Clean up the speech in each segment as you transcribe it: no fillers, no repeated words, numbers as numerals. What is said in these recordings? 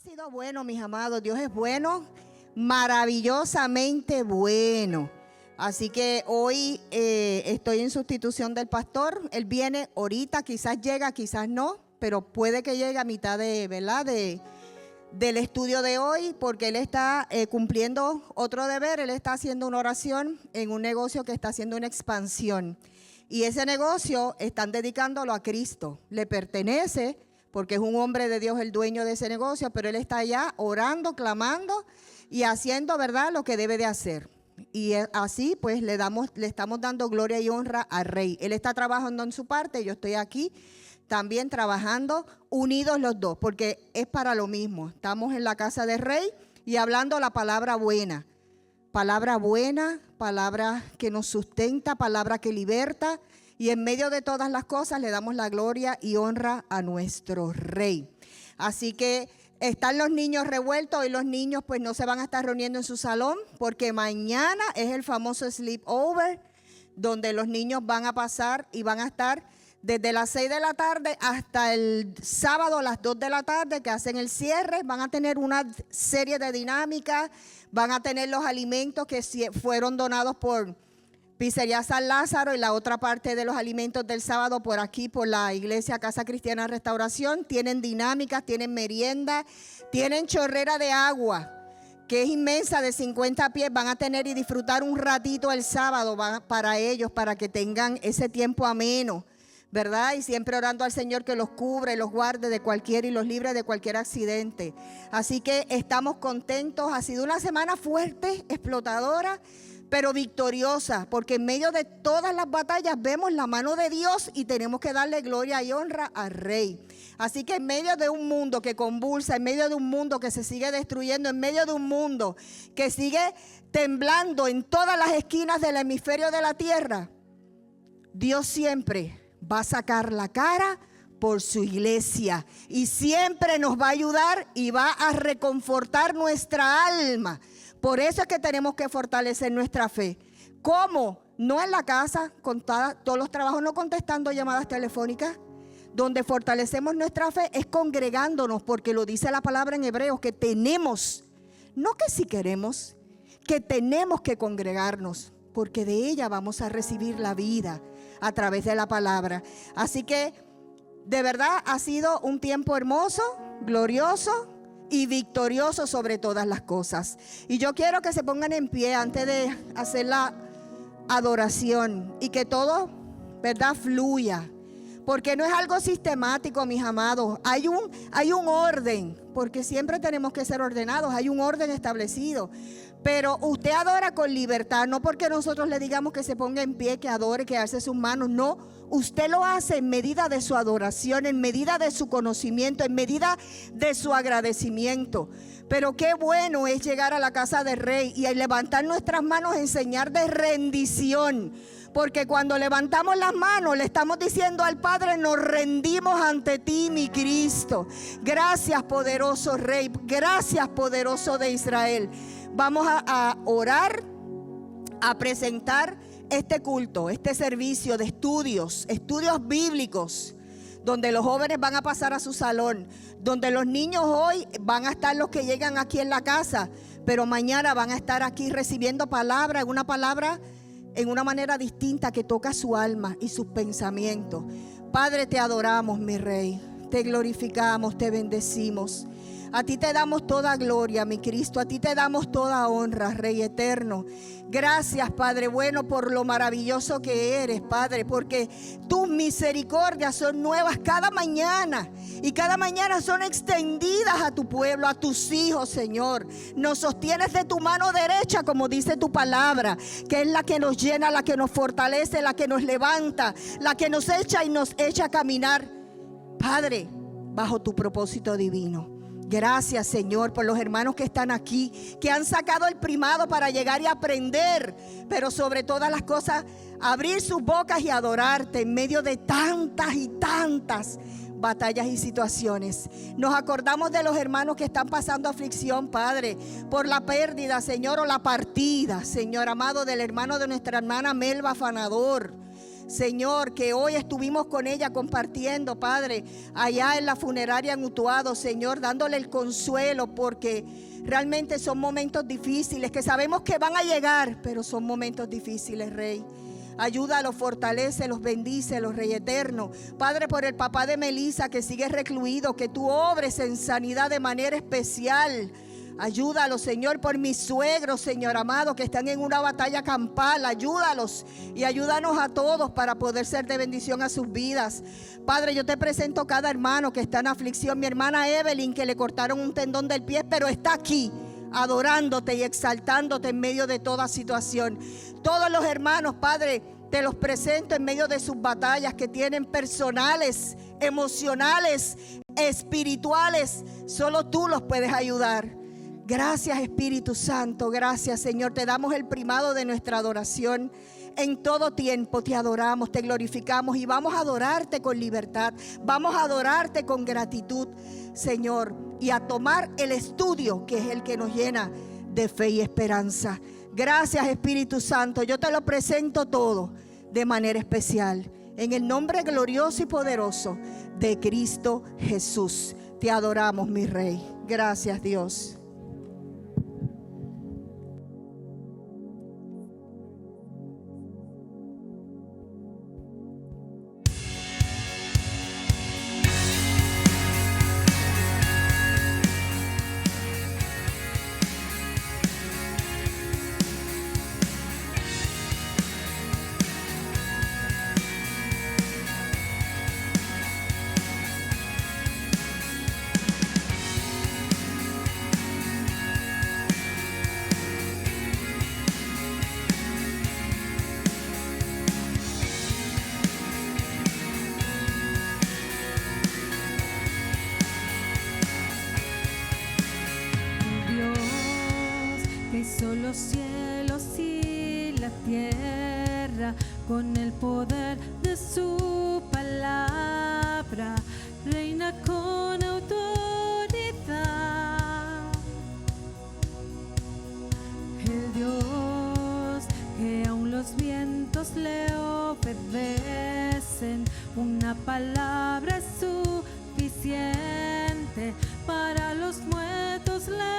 sido bueno, mis amados. Dios es bueno, maravillosamente bueno. Así que hoy estoy en sustitución del pastor. Él viene ahorita, quizás llega, quizás no, pero puede que llegue a mitad de, ¿verdad? Del estudio de hoy, porque él está cumpliendo otro deber. Él está haciendo una oración en un negocio que está haciendo una expansión. Y ese negocio están dedicándolo a Cristo. Le pertenece, porque es un hombre de Dios el dueño de ese negocio, pero él está allá orando, clamando y haciendo, ¿verdad?, lo que debe de hacer. Y así pues le estamos dando gloria y honra al Rey. Él está trabajando en su parte, yo estoy aquí también trabajando, unidos los dos, porque es para lo mismo. Estamos en la casa del Rey y hablando la palabra buena, palabra que nos sustenta, palabra que liberta. Y en medio de todas las cosas le damos la gloria y honra a nuestro Rey. Así que están los niños revueltos y los niños pues no se van a estar reuniendo en su salón, porque mañana es el famoso sleepover, donde los niños van a pasar y van a estar desde las 6 de la tarde hasta el sábado a las 2 de la tarde, que hacen el cierre. Van a tener una serie de dinámicas, van a tener los alimentos que fueron donados por Pizzería San Lázaro, y la otra parte de los alimentos del sábado por aquí, por la iglesia Casa Cristiana Restauración. Tienen dinámicas, tienen merienda, tienen chorrera de agua, que es inmensa, de 50 pies. Van a tener y disfrutar un ratito el sábado para ellos, para que tengan ese tiempo ameno, ¿verdad? Y siempre orando al Señor que los cubre, los guarde de cualquier y los libre de cualquier accidente. Así que estamos contentos. Ha sido una semana fuerte, explotadora, pero victoriosa, porque en medio de todas las batallas vemos la mano de Dios y tenemos que darle gloria y honra al Rey. Así que en medio de un mundo que convulsa, en medio de un mundo que se sigue destruyendo, en medio de un mundo que sigue temblando en todas las esquinas del hemisferio de la tierra, Dios siempre va a sacar la cara por su iglesia y siempre nos va a ayudar y va a reconfortar nuestra alma. Por eso es que tenemos que fortalecer nuestra fe. ¿Cómo? No en la casa, con todos los trabajos, no contestando llamadas telefónicas. Donde fortalecemos nuestra fe es congregándonos, porque lo dice la palabra en Hebreos, que tenemos, no que si queremos, que tenemos que congregarnos, porque de ella vamos a recibir la vida a través de la palabra. Así que de verdad ha sido un tiempo hermoso, glorioso y victorioso sobre todas las cosas. Y yo quiero que se pongan en pie antes de hacer la adoración y que todo, ¿verdad?, fluya. Porque no es algo sistemático, mis amados. Hay un orden, porque siempre tenemos que ser ordenados. Hay un orden establecido. Pero usted adora con libertad, no porque nosotros le digamos que se ponga en pie, que adore, que alce sus manos. No, usted lo hace en medida de su adoración, en medida de su conocimiento, en medida de su agradecimiento. Pero qué bueno es llegar a la casa del Rey y levantar nuestras manos en señal de rendición. Porque cuando levantamos las manos le estamos diciendo al Padre: nos rendimos ante ti, mi Cristo. Gracias, poderoso Rey. Gracias, poderoso de Israel. Vamos a orar, a presentar este culto, este servicio de estudios bíblicos, donde los jóvenes van a pasar a su salón, donde los niños hoy van a estar los que llegan aquí en la casa, pero mañana van a estar aquí recibiendo palabra, una palabra en una manera distinta que toca su alma y sus pensamientos. Padre, te adoramos, mi Rey, te glorificamos, te bendecimos. A ti te damos toda gloria, mi Cristo. A ti te damos toda honra, Rey eterno. Gracias, Padre bueno, por lo maravilloso que eres, Padre, porque tus misericordias son nuevas cada mañana. Y cada mañana son extendidas a tu pueblo, a tus hijos, Señor. Nos sostienes de tu mano derecha, como dice tu palabra, que es la que nos llena, la que nos fortalece, la que nos levanta, la que nos echa y nos echa a caminar, Padre, bajo tu propósito divino. Gracias, Señor, por los hermanos que están aquí, que han sacado el primado para llegar y aprender, pero sobre todas las cosas, abrir sus bocas y adorarte en medio de tantas y tantas batallas y situaciones. Nos acordamos de los hermanos que están pasando aflicción, Padre, por la pérdida, Señor, o la partida, Señor amado, del hermano de nuestra hermana Melba Fanador. Señor, que hoy estuvimos con ella compartiendo, Padre, allá en la funeraria en Utuado, Señor, dándole el consuelo, porque realmente son momentos difíciles, que sabemos que van a llegar, pero son momentos difíciles, Rey. Ayúdalos, fortalécelos, bendícelos, Rey eterno. Padre, por el papá de Melissa que sigue recluido, que tú obres en sanidad de manera especial. Ayúdalos, Señor, por mis suegros, Señor amado, que están en una batalla campal. Ayúdalos y ayúdanos a todos para poder ser de bendición a sus vidas. Padre, yo te presento cada hermano que está en aflicción. Mi hermana Evelyn, que le cortaron un tendón del pie, pero está aquí adorándote y exaltándote en medio de toda situación. Todos los hermanos, Padre, te los presento en medio de sus batallas que tienen personales, emocionales, espirituales. Solo tú los puedes ayudar. Gracias, Espíritu Santo. Gracias, Señor. Te damos el primado de nuestra adoración. En todo tiempo te adoramos, te glorificamos y vamos a adorarte con libertad. Vamos a adorarte con gratitud, Señor, y a tomar el estudio que es el que nos llena de fe y esperanza. Gracias, Espíritu Santo. Yo te lo presento todo de manera especial. En el nombre glorioso y poderoso de Cristo Jesús. Te adoramos, mi Rey. Gracias, Dios. Los cielos y la tierra, con el poder de su palabra, reina con autoridad. El Dios que aún los vientos le obedecen, una palabra es suficiente para los muertos levantar.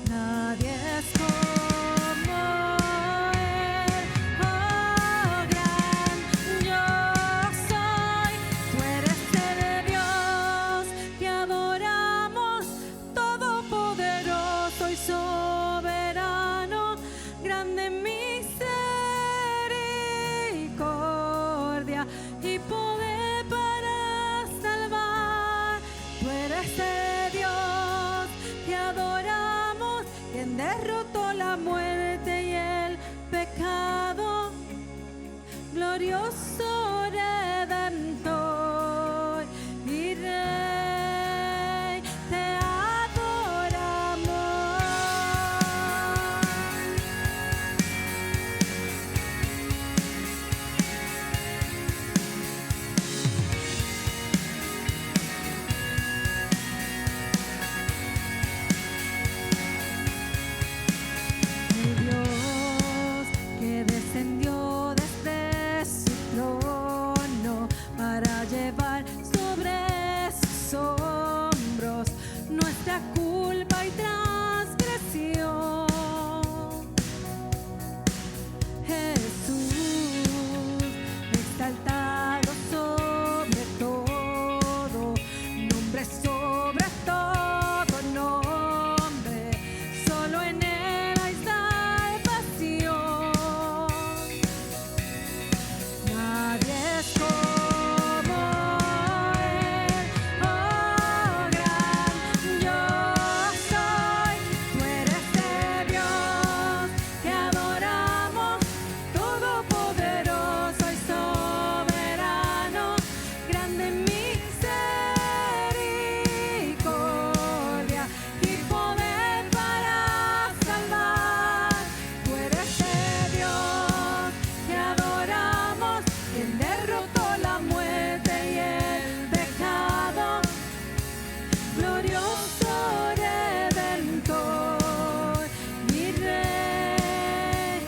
Nadie es como Él, oh gran yo soy. Tú eres el Dios que adoramos, todopoderoso y soberano, grande misericordia y poder para salvar. Tú eres el Dios que adoramos, quien derrotó la muerte y el pecado, glorioso Redentor y Rey, te adoramos. Dios que descendió desde su trono para llevar sobre sus hombros nuestra culpa y transgresión. Jesús, exaltado sobre todo, nombre sobre todo nombre, solo en Él hay salvación. Nadie es como Él, oh gran yo soy. Tú eres el Dios que adoramos, todopoderoso y soberano, grande misericordia y poder para salvar. Tú eres el Dios que adoramos, quien derrotó la muerte y el pecado, glorioso Redentor, mi Rey,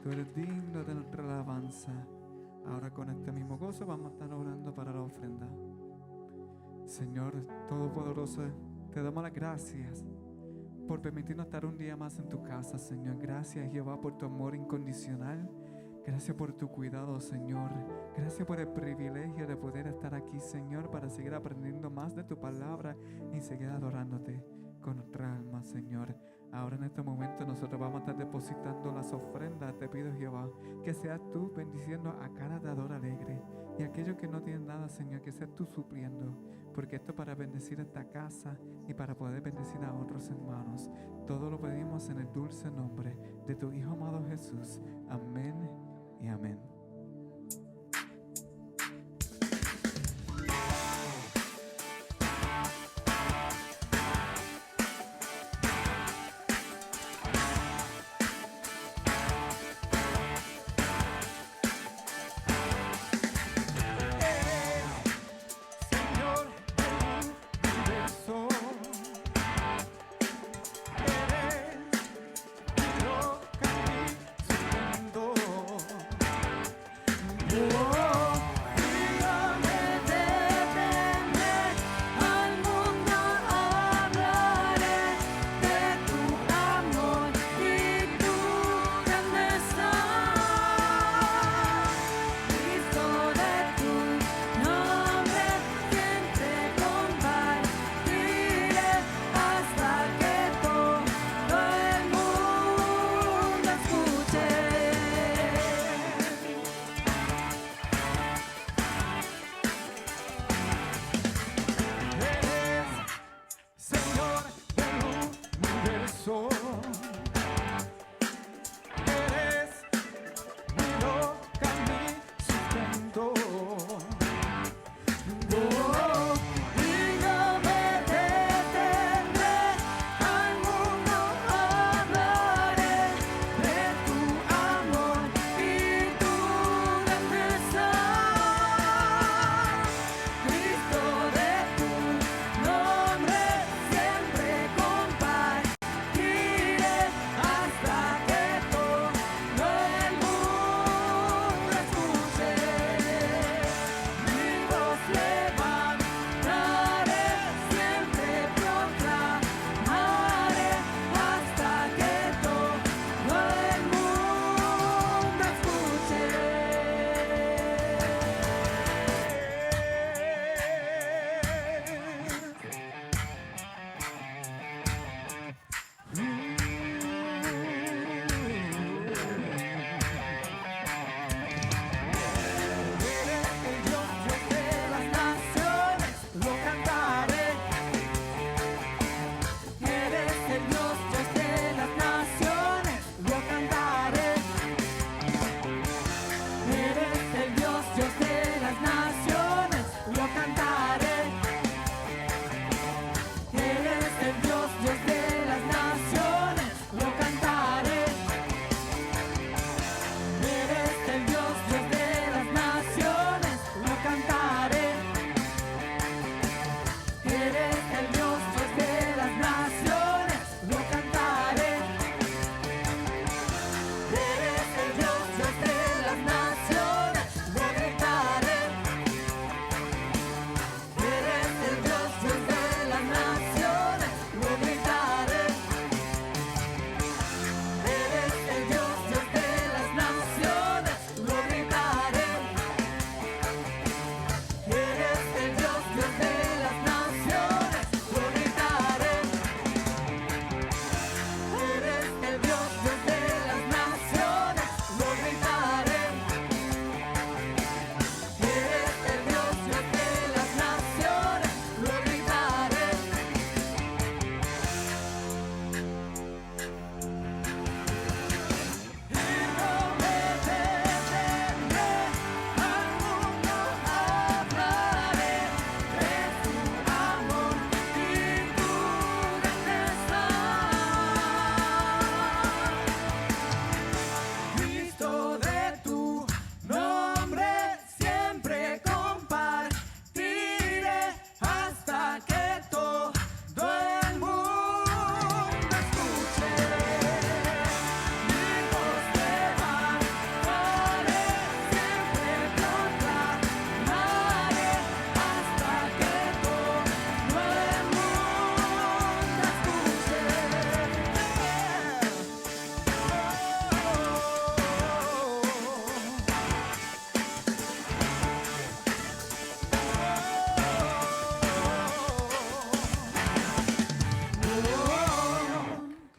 Tú eres digno de nuestra alabanza. Ahora con este mismo gozo vamos a estar orando para la ofrenda. Señor Todopoderoso, te damos las gracias por permitirnos estar un día más en tu casa, Señor. Gracias, Jehová, por tu amor incondicional. Gracias por tu cuidado, Señor. Gracias por el privilegio de poder estar aquí, Señor, para seguir aprendiendo más de tu palabra y seguir adorándote con nuestra alma, Señor. Ahora en este momento nosotros vamos a estar depositando las ofrendas. Te pido, Jehová, que seas tú bendiciendo a cada dador alegre y aquellos que no tienen nada, Señor, que seas tú supliendo, porque esto es para bendecir esta casa y para poder bendecir a otros hermanos. Todo lo pedimos en el dulce nombre de tu Hijo amado Jesús. Amén y amén.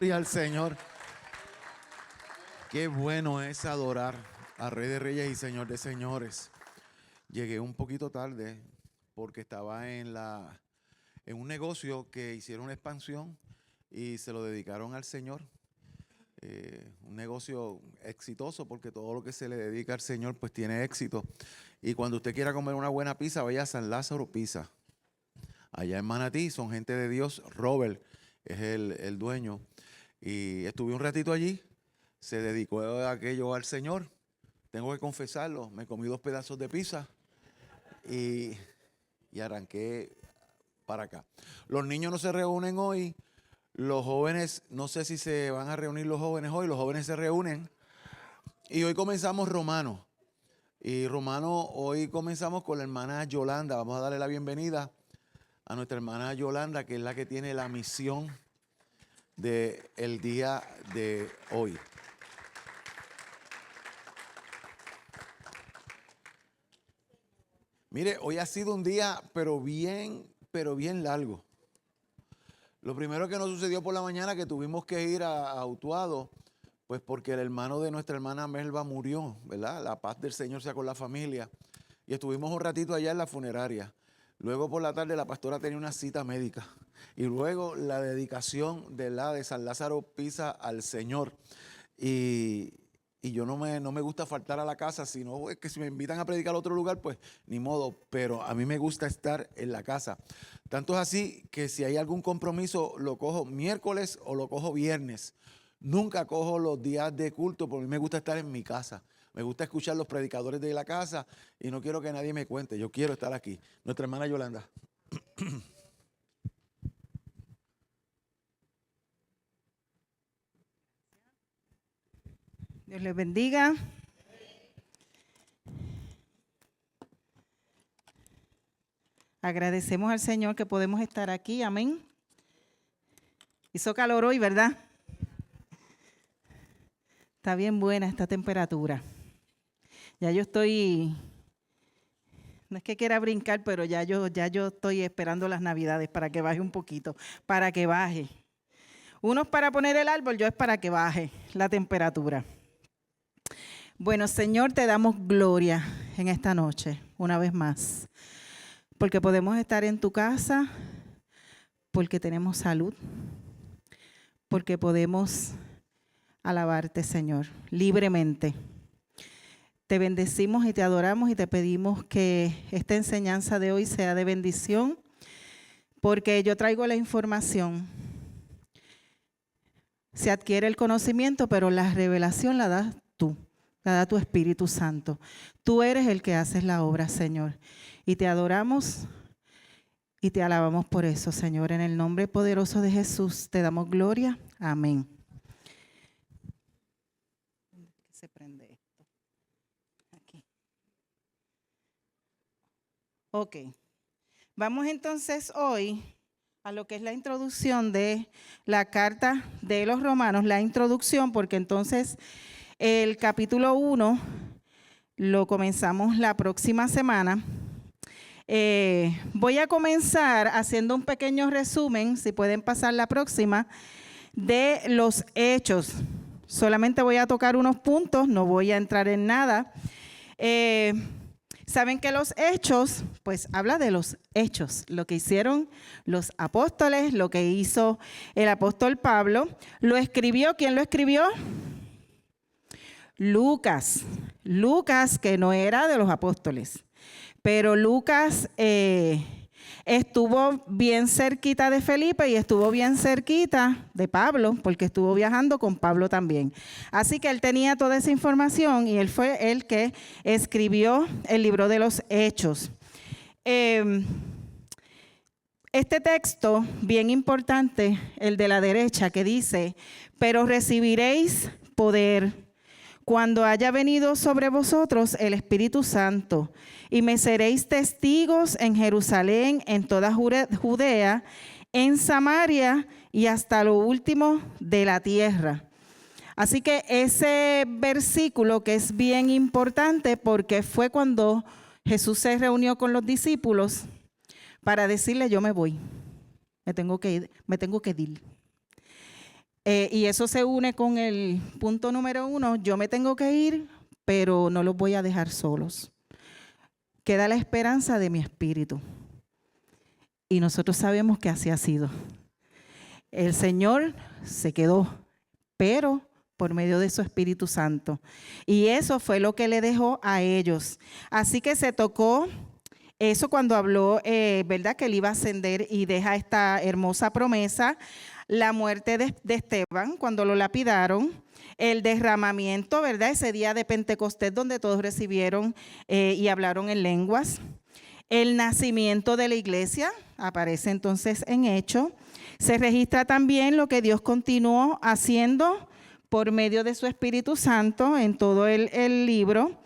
Gloria al Señor. Qué bueno es adorar a Rey de Reyes y Señor de Señores. Llegué un poquito tarde porque estaba en un negocio que hicieron una expansión y se lo dedicaron al Señor. Un negocio exitoso porque todo lo que se le dedica al Señor pues tiene éxito. Y cuando usted quiera comer una buena pizza, vaya a San Lázaro Pizza. Allá en Manatí, son gente de Dios. Robert es el dueño. Y estuve un ratito allí, se dedicó a aquello al Señor. Tengo que confesarlo, me comí 2 pedazos de pizza y arranqué para acá. Los niños no se reúnen hoy. Los jóvenes, no sé si se van a reunir los jóvenes hoy, los jóvenes se reúnen y hoy comenzamos Romano. Y Romano, hoy comenzamos con la hermana Yolanda. Vamos a darle la bienvenida a nuestra hermana Yolanda, que es la que tiene la misión del día de hoy. Mire, hoy ha sido un día, pero bien largo. Lo primero que nos sucedió por la mañana que tuvimos que ir a Utuado, pues porque el hermano de nuestra hermana Melba murió, ¿verdad? La paz del Señor sea con la familia. Y estuvimos un ratito allá en la funeraria. Luego por la tarde la pastora tenía una cita médica. Y luego la dedicación de San Lázaro Pizza al Señor. Y yo no me gusta faltar a la casa, sino es que si me invitan a predicar a otro lugar, pues ni modo. Pero a mí me gusta estar en la casa. Tanto es así que si hay algún compromiso, lo cojo miércoles o lo cojo viernes. Nunca cojo los días de culto, porque a mí me gusta estar en mi casa. Me gusta escuchar los predicadores de la casa y no quiero que nadie me cuente. Yo quiero estar aquí. Nuestra hermana Yolanda. Dios les bendiga. Agradecemos al Señor que podemos estar aquí. Amén. Hizo calor hoy, ¿verdad? Está bien buena esta temperatura. Ya yo estoy, no es que quiera brincar, pero ya yo estoy esperando las Navidades para que baje un poquito, para que baje. Uno es para poner el árbol, yo es para que baje la temperatura. Bueno, Señor, te damos gloria en esta noche, una vez más, porque podemos estar en tu casa, porque tenemos salud, porque podemos alabarte, Señor, libremente. Te bendecimos y te adoramos y te pedimos que esta enseñanza de hoy sea de bendición, porque yo traigo la información. Se adquiere el conocimiento, pero la revelación la das tú, la da tu Espíritu Santo. Tú eres el que haces la obra, Señor. Y te adoramos y te alabamos por eso, Señor. En el nombre poderoso de Jesús te damos gloria. Amén. Se prende esto. Aquí. Ok. Vamos entonces hoy a lo que es la introducción de la carta de los Romanos, la introducción, porque entonces el capítulo 1 lo comenzamos la próxima semana. Voy a comenzar haciendo un pequeño resumen, si pueden pasar la próxima, de los hechos. Solamente voy a tocar unos puntos, no voy a entrar en nada. Saben que los hechos, pues habla de los hechos, lo que hicieron los apóstoles, lo que hizo el apóstol Pablo. ¿Lo escribió? ¿Quién lo escribió? Lucas. Lucas, que no era de los apóstoles, pero Lucas estuvo bien cerquita de Felipe y estuvo bien cerquita de Pablo, porque estuvo viajando con Pablo también. Así que él tenía toda esa información y él fue el que escribió el libro de los Hechos. Este texto, bien importante, el de la derecha, que dice, pero recibiréis poder cuando haya venido sobre vosotros el Espíritu Santo, y me seréis testigos en Jerusalén, en toda Judea, en Samaria y hasta lo último de la tierra. Así que ese versículo que es bien importante porque fue cuando Jesús se reunió con los discípulos para decirle yo me voy, me tengo que ir. Y eso se une con el punto número 1, yo me tengo que ir, pero no los voy a dejar solos. Queda la esperanza de mi espíritu. Y nosotros sabemos que así ha sido. El Señor se quedó, pero por medio de su Espíritu Santo. Y eso fue lo que le dejó a ellos. Así que se tocó eso cuando habló, ¿verdad? Que él iba a ascender y deja esta hermosa promesa. La muerte de Esteban, cuando lo lapidaron. El derramamiento, ¿verdad? Ese día de Pentecostés donde todos recibieron y hablaron en lenguas. El nacimiento de la iglesia aparece entonces en Hechos. Se registra también lo que Dios continuó haciendo por medio de su Espíritu Santo en todo el libro.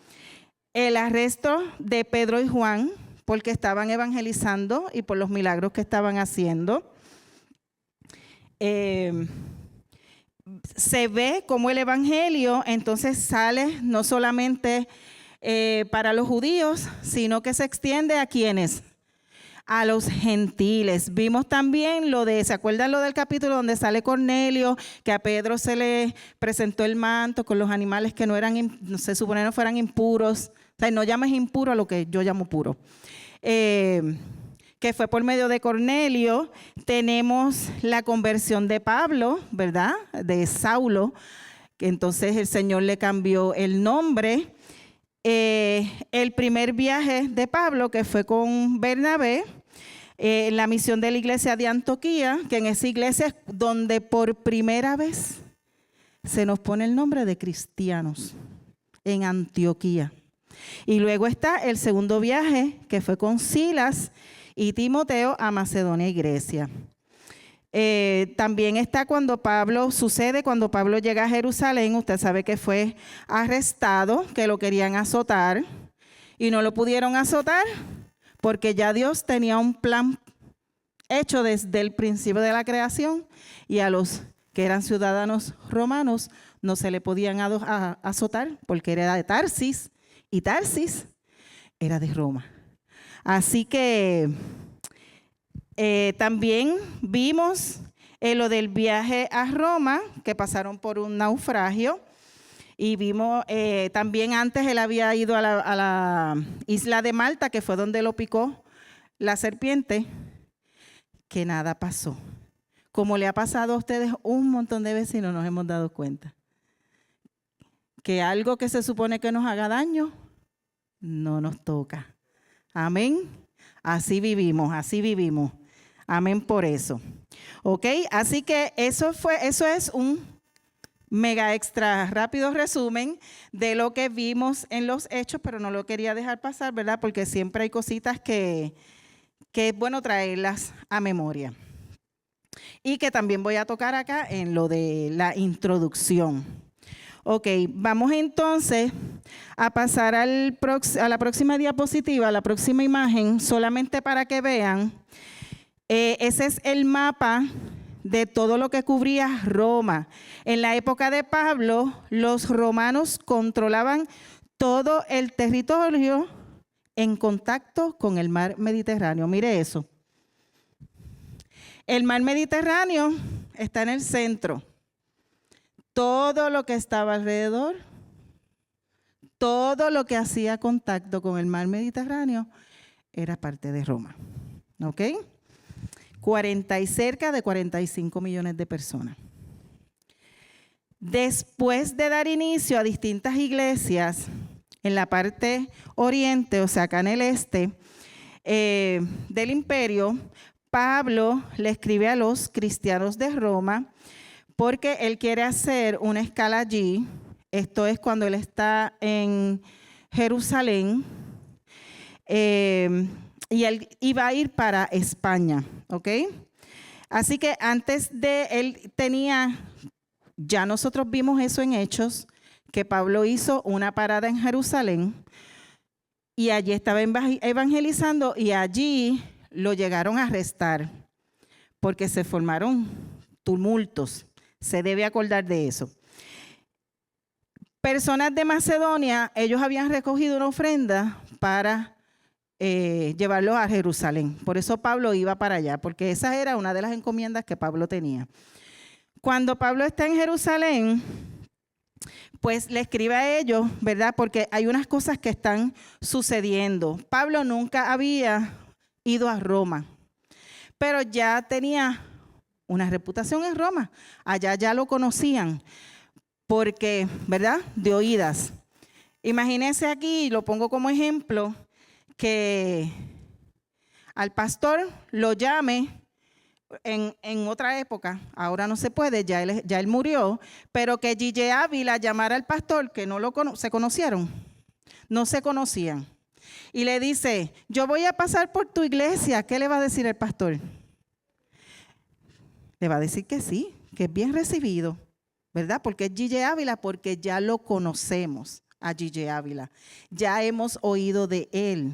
El arresto de Pedro y Juan porque estaban evangelizando y por los milagros que estaban haciendo. Se ve como el evangelio entonces sale no solamente para los judíos, sino que se extiende a quienes, a los gentiles. Vimos también ¿se acuerdan lo del capítulo donde sale Cornelio, que a Pedro se le presentó el manto con los animales que no eran, se supone no fueran impuros? O sea, no llames impuro a lo que yo llamo puro. Que fue por medio de Cornelio. Tenemos la conversión de Pablo, ¿verdad? De Saulo, que entonces el Señor le cambió el nombre. El primer viaje de Pablo, que fue con Bernabé, la misión de la iglesia de Antioquía, que en esa iglesia es donde por primera vez se nos pone el nombre de cristianos, en Antioquía. Y luego está el segundo viaje, que fue con Silas y Timoteo a Macedonia y Grecia. También está cuando Pablo llega a Jerusalén. Usted sabe que fue arrestado, que lo querían azotar y no lo pudieron azotar porque ya Dios tenía un plan hecho desde el principio de la creación y a los que eran ciudadanos romanos no se le podían azotar porque era de Tarsis y Tarsis era de Roma. Así que también vimos lo del viaje a Roma, que pasaron por un naufragio, y vimos también antes él había ido a la isla de Malta, que fue donde lo picó la serpiente, que nada pasó. Como le ha pasado a ustedes un montón de veces y no nos hemos dado cuenta. Que algo que se supone que nos haga daño, no nos toca. Amén. Así vivimos, así vivimos. Amén por eso. ¿Ok? Así que eso es un mega extra rápido resumen de lo que vimos en los hechos, pero no lo quería dejar pasar, ¿verdad? Porque siempre hay cositas que es bueno traerlas a memoria. Y que también voy a tocar acá en lo de la introducción. Ok, vamos entonces a pasar a la próxima diapositiva, a la próxima imagen, solamente para que vean. Ese es el mapa de todo lo que cubría Roma. En la época de Pablo, los romanos controlaban todo el territorio en contacto con el mar Mediterráneo. Mire eso. El mar Mediterráneo está en el centro. Todo lo que estaba alrededor, todo lo que hacía contacto con el mar Mediterráneo era parte de Roma. ¿Ok? Cerca de 45 millones de personas. Después de dar inicio a distintas iglesias en la parte oriente, o sea, acá en el este del imperio, Pablo le escribe a los cristianos de Roma porque él quiere hacer una escala allí. Esto es cuando él está en Jerusalén. Y él iba a ir para España, ¿ok? Así que antes de él ya nosotros vimos eso en Hechos, que Pablo hizo una parada en Jerusalén y allí estaba evangelizando y allí lo llegaron a arrestar porque se formaron tumultos. Se debe acordar de eso. Personas de Macedonia, ellos habían recogido una ofrenda para llevarlos a Jerusalén. Por eso Pablo iba para allá, porque esa era una de las encomiendas que Pablo tenía. Cuando Pablo está en Jerusalén, pues le escribe a ellos, ¿verdad? Porque hay unas cosas que están sucediendo. Pablo nunca había ido a Roma, pero ya tenía una reputación en Roma. Allá ya lo conocían, porque, ¿verdad? De oídas. Imagínense aquí, lo pongo como ejemplo, que al pastor lo llame en otra época, ahora no se puede, ya él murió, pero que G.J. Ávila llamara al pastor, que no se conocieron, no se conocían, y le dice, yo voy a pasar por tu iglesia, ¿qué le va a decir el pastor? Le va a decir que sí, que es bien recibido, ¿verdad? Porque es G.J. Ávila, porque ya lo conocemos a G.J. Ávila, ya hemos oído de él.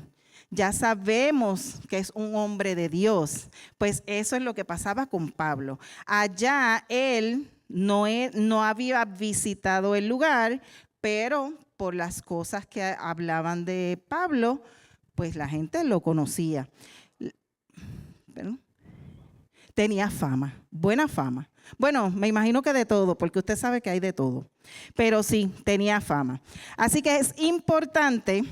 Ya sabemos que es un hombre de Dios. Pues eso es lo que pasaba con Pablo. Allá él no había visitado el lugar, pero por las cosas que hablaban de Pablo, pues la gente lo conocía. Pero tenía fama, buena fama. Bueno, me imagino que de todo, porque usted sabe que hay de todo. Pero sí, tenía fama. Así que es importante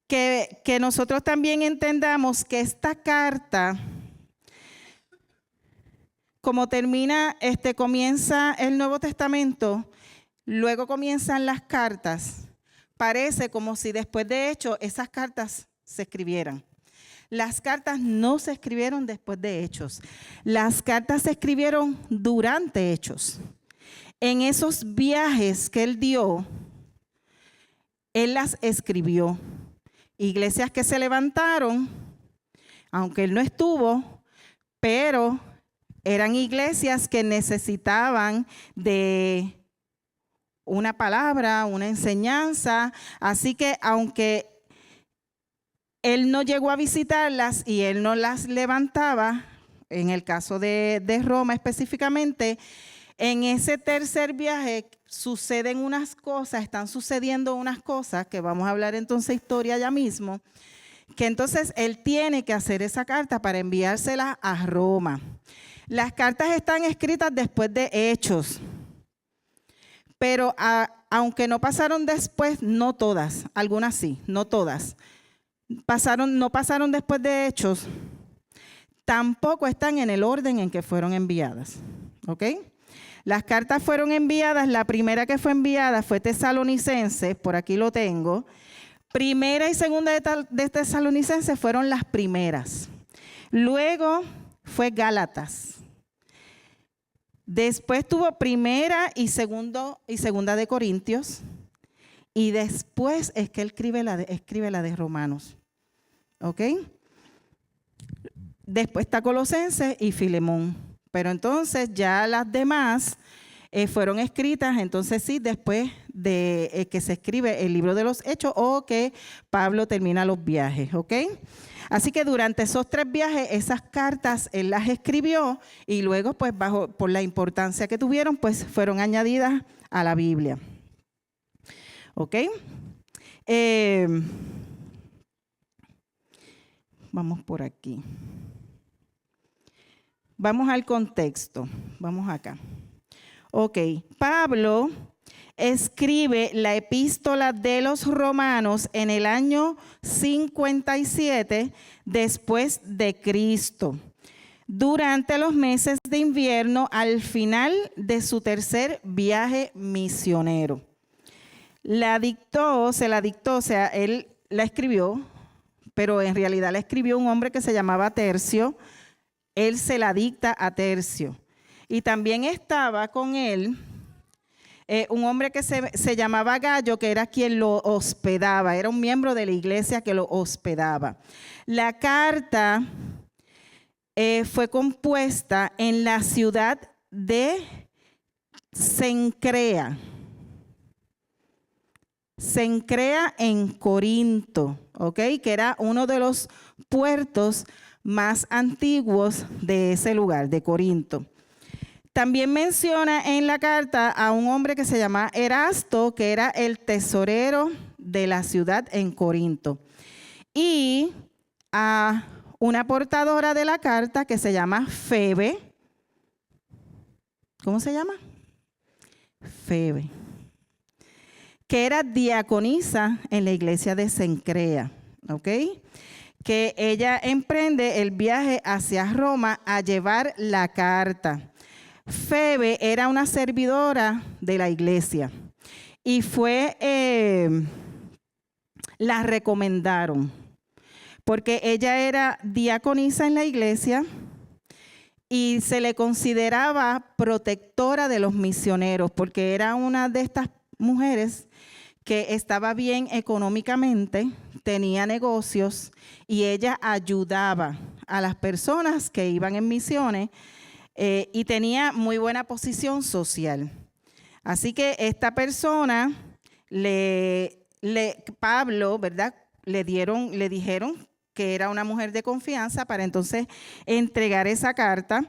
que nosotros también entendamos que esta carta, como comienza el Nuevo Testamento, luego comienzan las cartas, parece como si después de Hechos esas cartas se escribieran. Las cartas no se escribieron después de Hechos, las cartas se escribieron durante Hechos. En esos viajes que él dio, él las escribió. Iglesias que se levantaron, aunque él no estuvo, pero eran iglesias que necesitaban de una palabra, una enseñanza. Así que aunque él no llegó a visitarlas y él no las levantaba, en el caso de Roma específicamente, en ese tercer viaje están sucediendo unas cosas que vamos a hablar entonces historia ya mismo, que entonces él tiene que hacer esa carta para enviársela a Roma. Las cartas están escritas después de Hechos, pero aunque no pasaron después, no todas, algunas sí, no todas, no pasaron después de Hechos, tampoco están en el orden en que fueron enviadas, ¿ok? Las cartas fueron enviadas, la primera que fue enviada fue Tesalonicenses, por aquí lo tengo. Primera y segunda de Tesalonicenses fueron las primeras. Luego fue Gálatas. Después tuvo primera y segunda de Corintios. Y después es que él escribe la de Romanos. ¿Ok? Después está Colosenses y Filemón. Pero entonces ya las demás fueron escritas, entonces sí, después de que se escribe el libro de los Hechos o que Pablo termina los viajes, ¿ok? Así que durante esos 3 viajes, esas cartas él las escribió y luego, pues, por la importancia que tuvieron, pues, fueron añadidas a la Biblia, ¿ok? Vamos por aquí. Vamos al contexto, vamos acá. Ok, Pablo escribe la epístola de los Romanos en el año 57 después de Cristo, durante los meses de invierno al final de su tercer viaje misionero. Se la dictó, o sea, él la escribió, pero en realidad la escribió un hombre que se llamaba Tercio. Él se la dicta a Tercio. Y también estaba con él un hombre que se llamaba Gallo, que era quien lo hospedaba, era un miembro de la iglesia que lo hospedaba. La carta fue compuesta en la ciudad de Cencrea. Cencrea en Corinto, ¿ok? Que era uno de los puertos más antiguos de ese lugar, de Corinto. También menciona en la carta a un hombre que se llama Erasto, que era el tesorero de la ciudad en Corinto. Y a una portadora de la carta que se llama Febe, ¿cómo se llama? Febe, que era diaconisa en la iglesia de Cencrea, ¿ok? Que ella emprende el viaje hacia Roma a llevar la carta. Febe era una servidora de la iglesia y la recomendaron porque ella era diaconisa en la iglesia y se le consideraba protectora de los misioneros porque era una de estas mujeres que estaba bien económicamente, tenía negocios y ella ayudaba a las personas que iban en misiones y tenía muy buena posición social. Así que esta persona, Pablo, ¿verdad? Le dijeron que era una mujer de confianza para entonces entregar esa carta,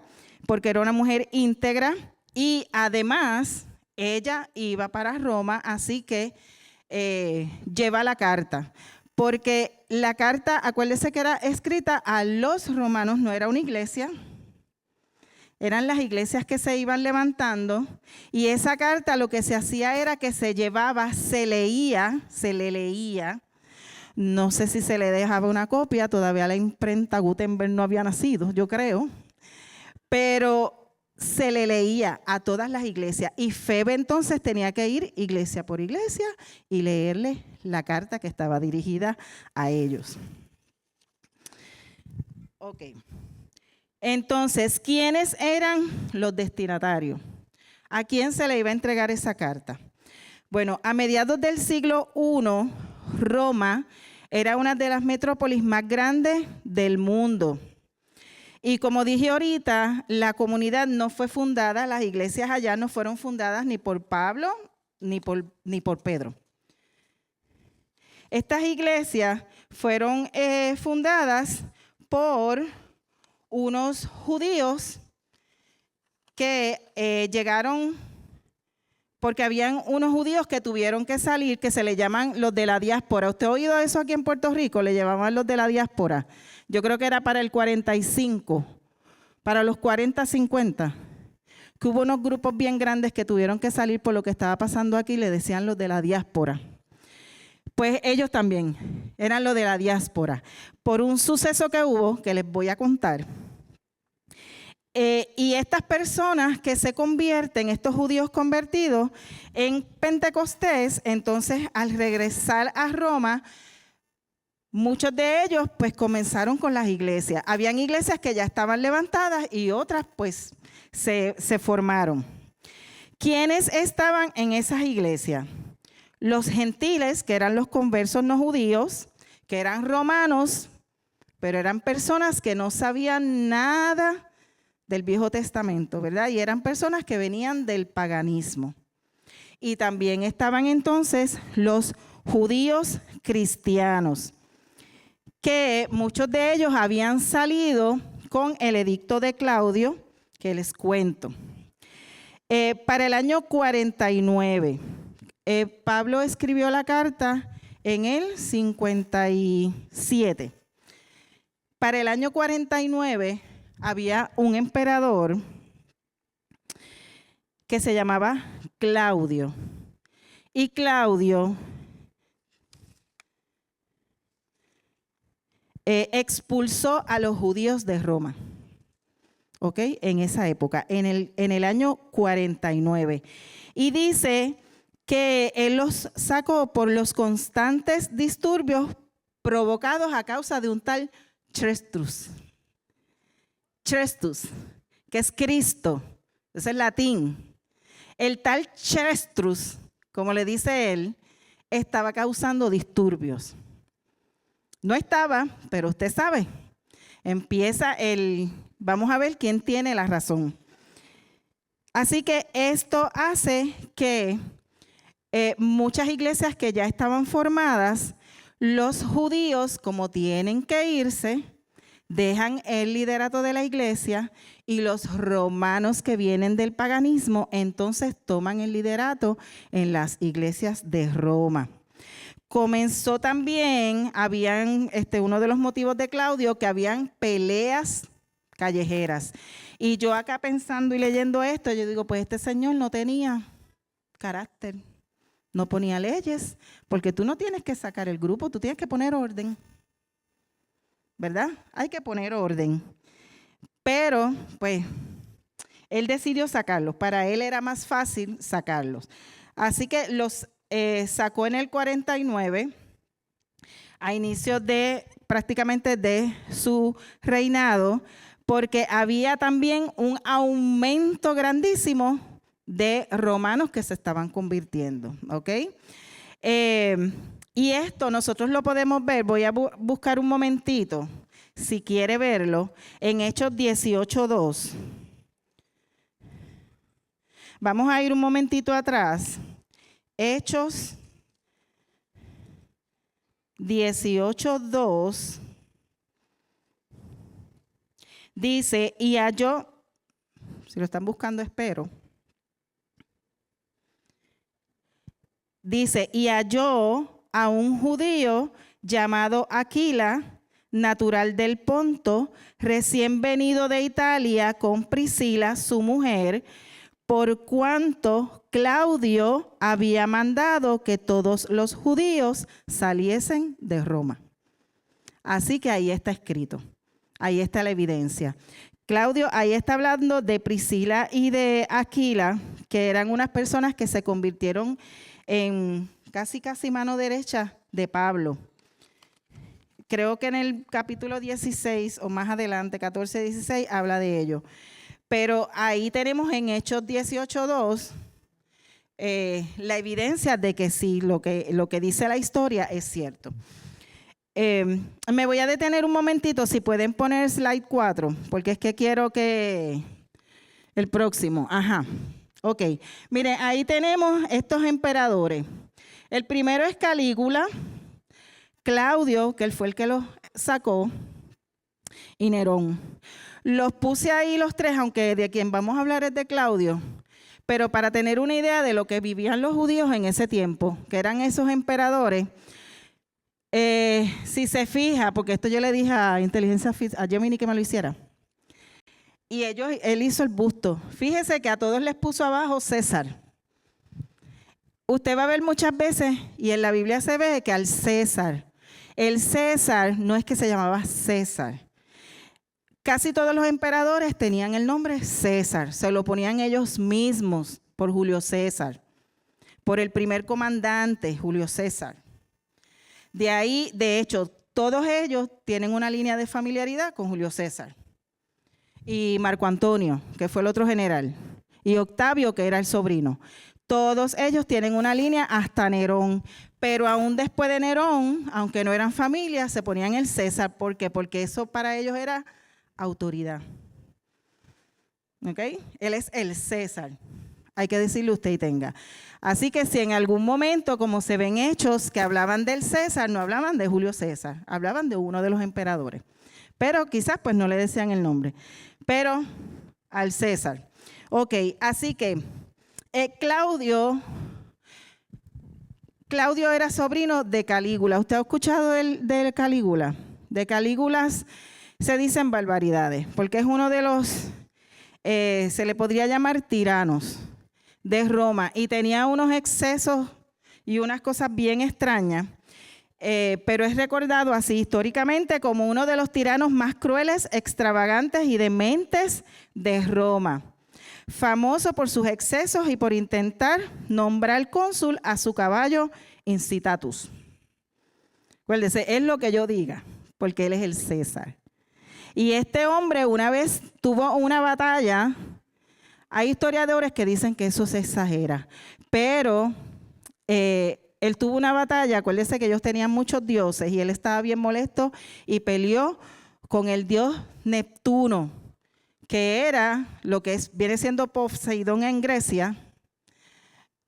porque era una mujer íntegra y además ella iba para Roma, así que lleva la carta. Porque la carta, acuérdese que era escrita a los romanos, no era una iglesia, eran las iglesias que se iban levantando y esa carta lo que se hacía era que se llevaba, se le leía. No sé si se le dejaba una copia, todavía la imprenta Gutenberg no había nacido, yo creo, pero se le leía a todas las iglesias y Febe entonces tenía que ir iglesia por iglesia y leerle la carta que estaba dirigida a ellos. Ok. Entonces, ¿quiénes eran los destinatarios? ¿A quién se le iba a entregar esa carta? Bueno, a mediados del siglo I, Roma era una de las metrópolis más grandes del mundo. Y como dije ahorita, la comunidad no fue fundada, las iglesias allá no fueron fundadas ni por Pablo ni por Pedro. Estas iglesias fueron fundadas por unos judíos que llegaron porque habían unos judíos que tuvieron que salir, que se le llaman los de la diáspora. ¿Usted ha oído eso aquí en Puerto Rico? Le llamaban los de la diáspora. Yo creo que era para el 45, para los 40, 50, que hubo unos grupos bien grandes que tuvieron que salir por lo que estaba pasando aquí, le decían los de la diáspora. Pues ellos también eran los de la diáspora, por un suceso que hubo, que les voy a contar. Y estas personas que se convierten, estos judíos convertidos en Pentecostés, entonces al regresar a Roma, muchos de ellos pues comenzaron con las iglesias. Habían iglesias que ya estaban levantadas y otras pues se formaron. ¿Quiénes estaban en esas iglesias? Los gentiles, que eran los conversos no judíos, que eran romanos, pero eran personas que no sabían nada del Viejo Testamento, ¿verdad? Y eran personas que venían del paganismo. Y también estaban entonces los judíos cristianos, que muchos de ellos habían salido con el edicto de Claudio, que les cuento. Para el año 49, Pablo escribió la carta en el 57. Para el año 49, había un emperador que se llamaba Claudio. Y Claudio expulsó a los judíos de Roma. ¿Ok? En esa época, en el año 49. Y dice que él los sacó por los constantes disturbios provocados a causa de un tal Chrestus. Chrestus, que es Cristo, es el latín. El tal Chrestus, como le dice él, estaba causando disturbios. No estaba, pero usted sabe. Empieza vamos a ver quién tiene la razón. Así que esto hace que muchas iglesias que ya estaban formadas, los judíos, como tienen que irse, dejan el liderato de la iglesia y los romanos que vienen del paganismo entonces toman el liderato en las iglesias de Roma. Comenzó también, habían uno de los motivos de Claudio, que habían peleas callejeras. Y yo acá pensando y leyendo esto, yo digo, pues este señor no tenía carácter, no ponía leyes, porque tú no tienes que sacar el grupo, tú tienes que poner orden, ¿verdad? Hay que poner orden. Pero, pues, él decidió sacarlos. Para él era más fácil sacarlos. Así que los sacó en el 49, a inicio de prácticamente de su reinado, porque había también un aumento grandísimo de romanos que se estaban convirtiendo, ¿ok? Y esto nosotros lo podemos ver, voy a buscar un momentito, si quiere verlo, en Hechos 18:2. Vamos a ir un momentito atrás. Hechos 18:2 dice, y halló, si lo están buscando espero, dice, y halló a un judío llamado Aquila, natural del Ponto, recién venido de Italia con Priscila, su mujer, por cuanto Claudio había mandado que todos los judíos saliesen de Roma. Así que ahí está escrito, ahí está la evidencia. Claudio ahí está hablando de Priscila y de Aquila, que eran unas personas que se convirtieron en casi mano derecha de Pablo. Creo que en el capítulo 16 o más adelante, 14, 16, habla de ello. Pero ahí tenemos en Hechos 18:2 la evidencia de que sí, lo que dice la historia es cierto. Me voy a detener un momentito, si pueden poner slide 4, porque es que quiero que el próximo, ok. Miren, ahí tenemos estos emperadores. El primero es Calígula, Claudio, que él fue el que los sacó, y Nerón. Los puse ahí los tres, aunque de quien vamos a hablar es de Claudio, pero para tener una idea de lo que vivían los judíos en ese tiempo, que eran esos emperadores. Si se fija, porque esto yo le dije a Inteligencia a Gemini que me lo hiciera, y él hizo el busto. Fíjese que a todos les puso abajo César. Usted va a ver muchas veces, y en la Biblia se ve que al César, el César no es que se llamaba César. Casi todos los emperadores tenían el nombre César, se lo ponían ellos mismos por Julio César, por el primer comandante, Julio César. De ahí, de hecho, todos ellos tienen una línea de familiaridad con Julio César. Y Marco Antonio, que fue el otro general, y Octavio, que era el sobrino. Todos ellos tienen una línea hasta Nerón, pero aún después de Nerón, aunque no eran familia, se ponían el César. ¿Por qué? Porque eso para ellos era autoridad. ¿Ok? Él es el César. Hay que decirle usted y tenga. Así que si en algún momento, como se ven hechos que hablaban del César, no hablaban de Julio César, hablaban de uno de los emperadores. Pero quizás pues no le decían el nombre. Pero al César. Ok, así que Claudio era sobrino de Calígula. ¿Usted ha escuchado de Calígula? De Calígulas se dicen barbaridades, porque es uno de los, se le podría llamar tiranos de Roma, y tenía unos excesos y unas cosas bien extrañas, pero es recordado así históricamente como uno de los tiranos más crueles, extravagantes y dementes de Roma. Famoso por sus excesos y por intentar nombrar cónsul a su caballo Incitatus. Acuérdese, es lo que yo diga, porque él es el César. Y este hombre una vez tuvo una batalla. Hay historiadores que dicen que eso se exagera, pero él tuvo una batalla. Acuérdese que ellos tenían muchos dioses y él estaba bien molesto y peleó con el dios Neptuno, que era lo que viene siendo Poseidón en Grecia,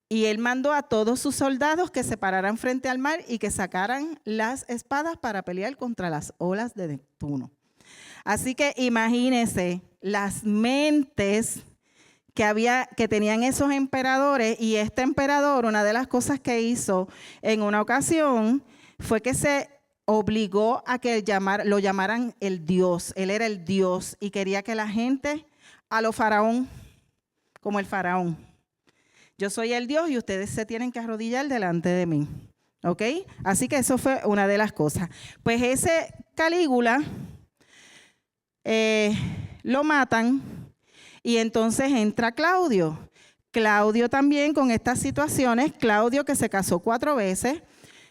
y él mandó a todos sus soldados que se pararan frente al mar y que sacaran las espadas para pelear contra las olas de Neptuno. Así que imagínense las mentes que tenían esos emperadores, y este emperador, una de las cosas que hizo en una ocasión fue que se obligó a que lo llamaran el Dios. Él era el Dios y quería que la gente a lo faraón, como el faraón. Yo soy el Dios y ustedes se tienen que arrodillar delante de mí. ¿Ok? Así que eso fue una de las cosas. Pues ese Calígula lo matan y entonces entra Claudio. Claudio también con estas situaciones, Claudio que se casó 4 veces,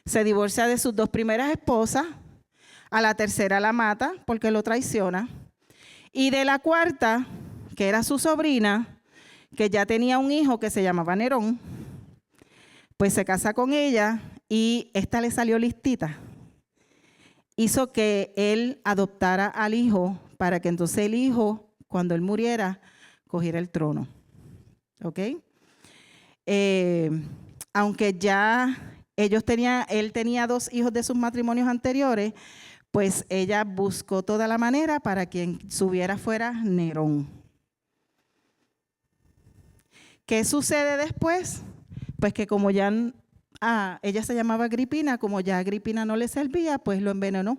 se divorcia de sus 2 primeras esposas, a la tercera la mata porque lo traiciona, y de la cuarta, que era su sobrina, que ya tenía un hijo que se llamaba Nerón, pues se casa con ella y esta le salió listita. Hizo que él adoptara al hijo para que entonces el hijo, cuando él muriera, cogiera el trono. ¿Ok? Aunque ya él tenía 2 hijos de sus matrimonios anteriores, pues ella buscó toda la manera para quien subiera fuera Nerón. ¿Qué sucede después? Pues que como ya ella se llamaba Agripina, como ya Agripina no le servía, pues lo envenenó.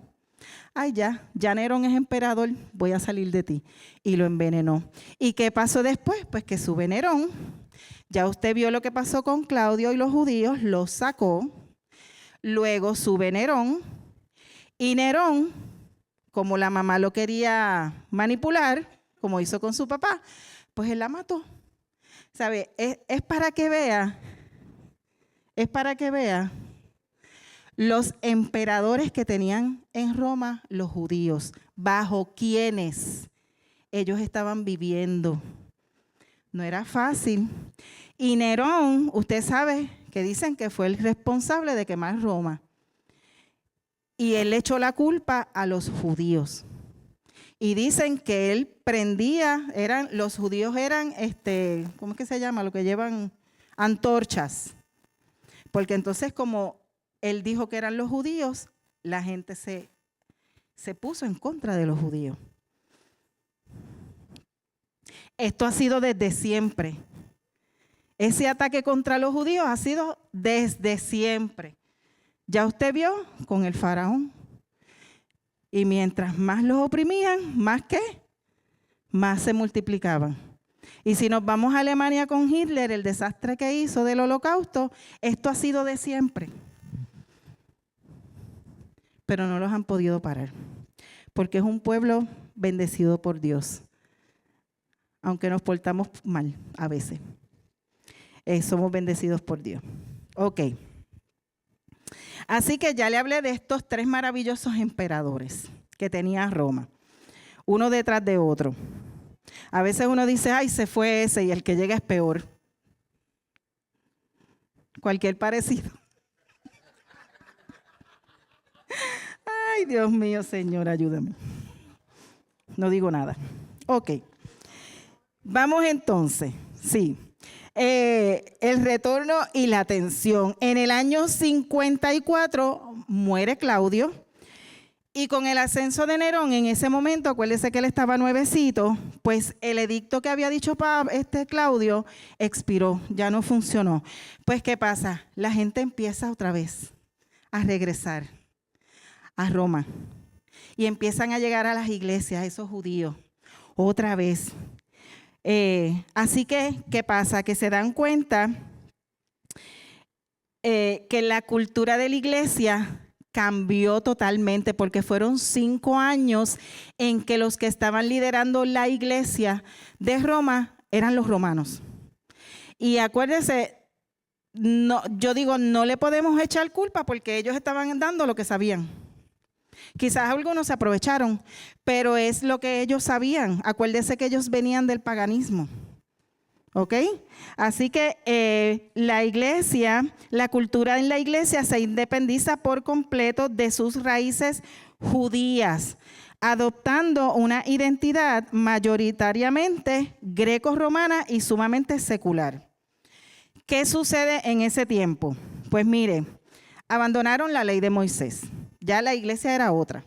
Ay, ya Nerón es emperador, voy a salir de ti. Y lo envenenó. ¿Y qué pasó después? Pues que sube Nerón. Ya usted vio lo que pasó con Claudio y los judíos, los sacó. Luego sube Nerón. Y Nerón, como la mamá lo quería manipular, como hizo con su papá, pues él la mató. ¿Sabe? Es para que vea los emperadores que tenían en Roma los judíos, bajo quienes ellos estaban viviendo. No era fácil. Y Nerón, usted sabe que dicen que fue el responsable de quemar Roma. Y él le echó la culpa a los judíos. Y dicen que él prendía, los judíos eran, ¿cómo es que se llama? Lo que llevan antorchas. Porque entonces como él dijo que eran los judíos, la gente se puso en contra de los judíos. Esto ha sido desde siempre. Ese ataque contra los judíos ha sido desde siempre. Ya usted vio con el faraón. Y mientras más los oprimían, ¿más qué? Más se multiplicaban. Y si nos vamos a Alemania con Hitler, el desastre que hizo del Holocausto, esto ha sido de siempre. Pero no los han podido parar, porque es un pueblo bendecido por Dios, aunque nos portamos mal a veces. Somos bendecidos por Dios. Ok. Así que ya le hablé de estos 3 maravillosos emperadores que tenía Roma, uno detrás de otro. A veces uno dice, ay, se fue ese y el que llega es peor. Cualquier parecido. Ay, Dios mío, Señor, ayúdame. No digo nada. Ok. Vamos entonces. Sí. El retorno y la atención. En el año 54 muere Claudio. Y con el ascenso de Nerón, en ese momento, acuérdese que él estaba nuevecito, pues el edicto que había dicho Claudio expiró, ya no funcionó. Pues, ¿qué pasa? La gente empieza otra vez a regresar a Roma y empiezan a llegar a las iglesias, esos judíos, otra vez. Así que, ¿qué pasa? Que se dan cuenta que la cultura de la iglesia cambió totalmente, porque fueron 5 años en que los que estaban liderando la iglesia de Roma eran los romanos. Y acuérdense, yo digo, no le podemos echar culpa porque ellos estaban dando lo que sabían. Quizás algunos se aprovecharon, pero es lo que ellos sabían. Acuérdense que ellos venían del paganismo. ¿Ok? Así que la iglesia, la cultura en la iglesia se independiza por completo de sus raíces judías, adoptando una identidad mayoritariamente greco-romana y sumamente secular. ¿Qué sucede en ese tiempo? Pues mire, abandonaron la ley de Moisés. Ya la iglesia era otra.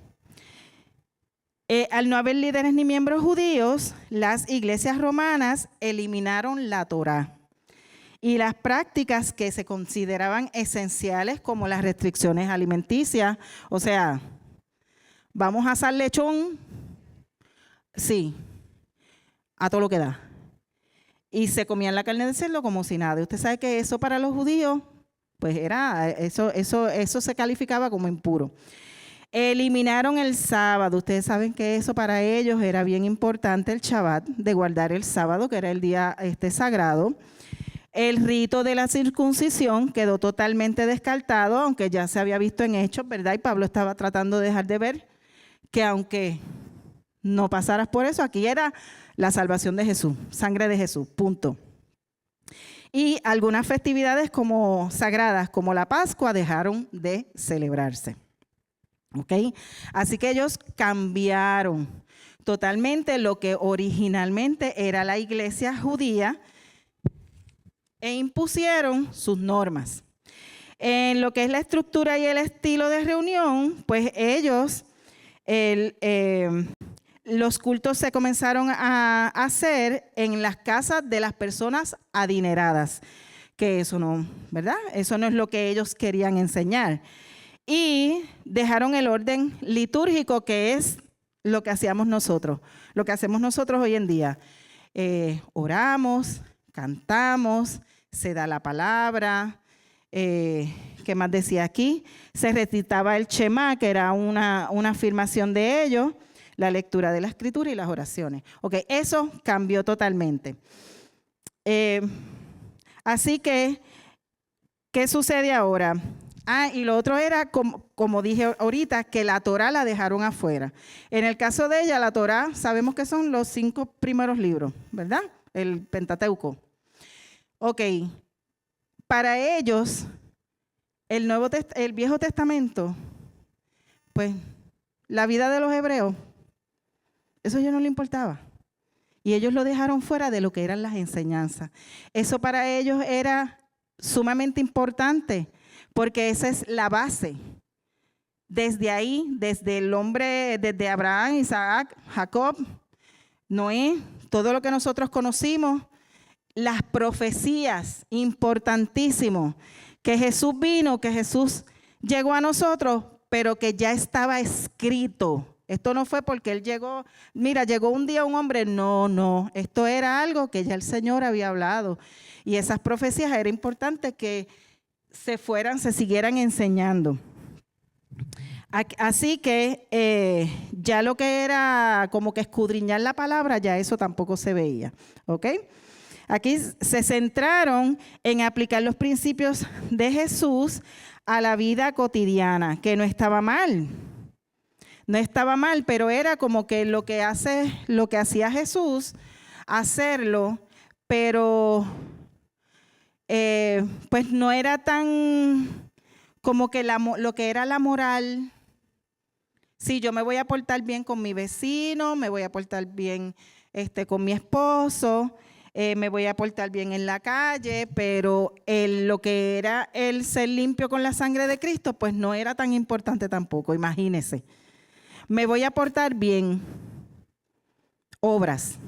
Al no haber líderes ni miembros judíos, las iglesias romanas eliminaron la Torá y las prácticas que se consideraban esenciales, como las restricciones alimenticias. O sea, ¿vamos a asar lechón? Sí. a todo lo que da. Y se comían la carne de cerdo como si nada. Y usted sabe que eso para los judíos, pues eso se calificaba como impuro. Eliminaron el sábado. Ustedes saben que eso para ellos era bien importante, el Shabbat, de guardar el sábado, que era el día sagrado. El rito de la circuncisión quedó totalmente descartado, aunque ya se había visto en Hechos, ¿verdad? Y Pablo estaba tratando de dejar de ver que aunque no pasaras por eso, aquí era la salvación de Jesús, sangre de Jesús, punto. Y algunas festividades como sagradas, como la Pascua, dejaron de celebrarse. ¿Ok? Así que ellos cambiaron totalmente lo que originalmente era la iglesia judía e impusieron sus normas. En lo que es la estructura y el estilo de reunión, pues ellos, los cultos se comenzaron a hacer en las casas de las personas adineradas, que eso no, ¿verdad? Eso no es lo que ellos querían enseñar. Y dejaron el orden litúrgico, que es lo que hacíamos nosotros, lo que hacemos nosotros hoy en día. Oramos, cantamos, se da la palabra, ¿qué más decía aquí? Se recitaba el Shema, que era una afirmación de ellos, la lectura de la escritura y las oraciones. Ok, eso cambió totalmente. Así que, ¿qué sucede ahora? Y lo otro era, como dije ahorita, que la Torá la dejaron afuera. En el caso de ella, la Torá, sabemos que son los 5 primeros libros, ¿verdad? El Pentateuco. Ok, para ellos, el Viejo Testamento, pues, la vida de los hebreos, eso ya no le importaba. Y ellos lo dejaron fuera de lo que eran las enseñanzas. Eso para ellos era sumamente importante, porque esa es la base. Desde ahí, desde el hombre, desde Abraham, Isaac, Jacob, Noé, todo lo que nosotros conocimos, las profecías, importantísimo, que Jesús vino, que Jesús llegó a nosotros, pero que ya estaba escrito. Esto no fue porque Él llegó, mira, llegó un día un hombre, no, esto era algo que ya el Señor había hablado. Y esas profecías era importante que se siguieran enseñando. Así que ya lo que era como que escudriñar la palabra, ya eso tampoco se veía, ¿ok? Aquí se centraron en aplicar los principios de Jesús a la vida cotidiana, que no estaba mal. No estaba mal, pero era como que lo que hacía Jesús, hacerlo, pero pues no era tan como que lo que era la moral. Sí, yo me voy a portar bien con mi vecino, me voy a portar bien con mi esposo, me voy a portar bien en la calle, pero lo que era el ser limpio con la sangre de Cristo, pues no era tan importante tampoco, imagínense. Me voy a portar bien, obras.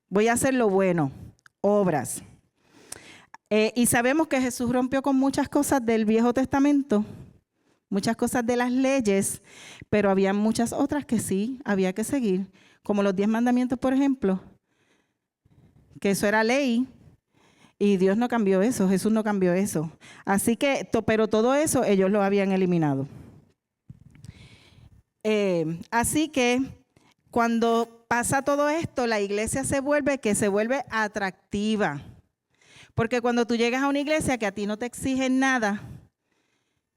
Voy a hacer lo bueno, obras. Y sabemos que Jesús rompió con muchas cosas del Viejo Testamento, muchas cosas de las leyes, pero había muchas otras que sí había que seguir, como los 10 mandamientos, por ejemplo, que eso era ley y Dios no cambió eso, Jesús no cambió eso. Así que, pero todo eso ellos lo habían eliminado. Así que cuando pasa todo esto, la iglesia se vuelve atractiva. Porque cuando tú llegas a una iglesia que a ti no te exigen nada,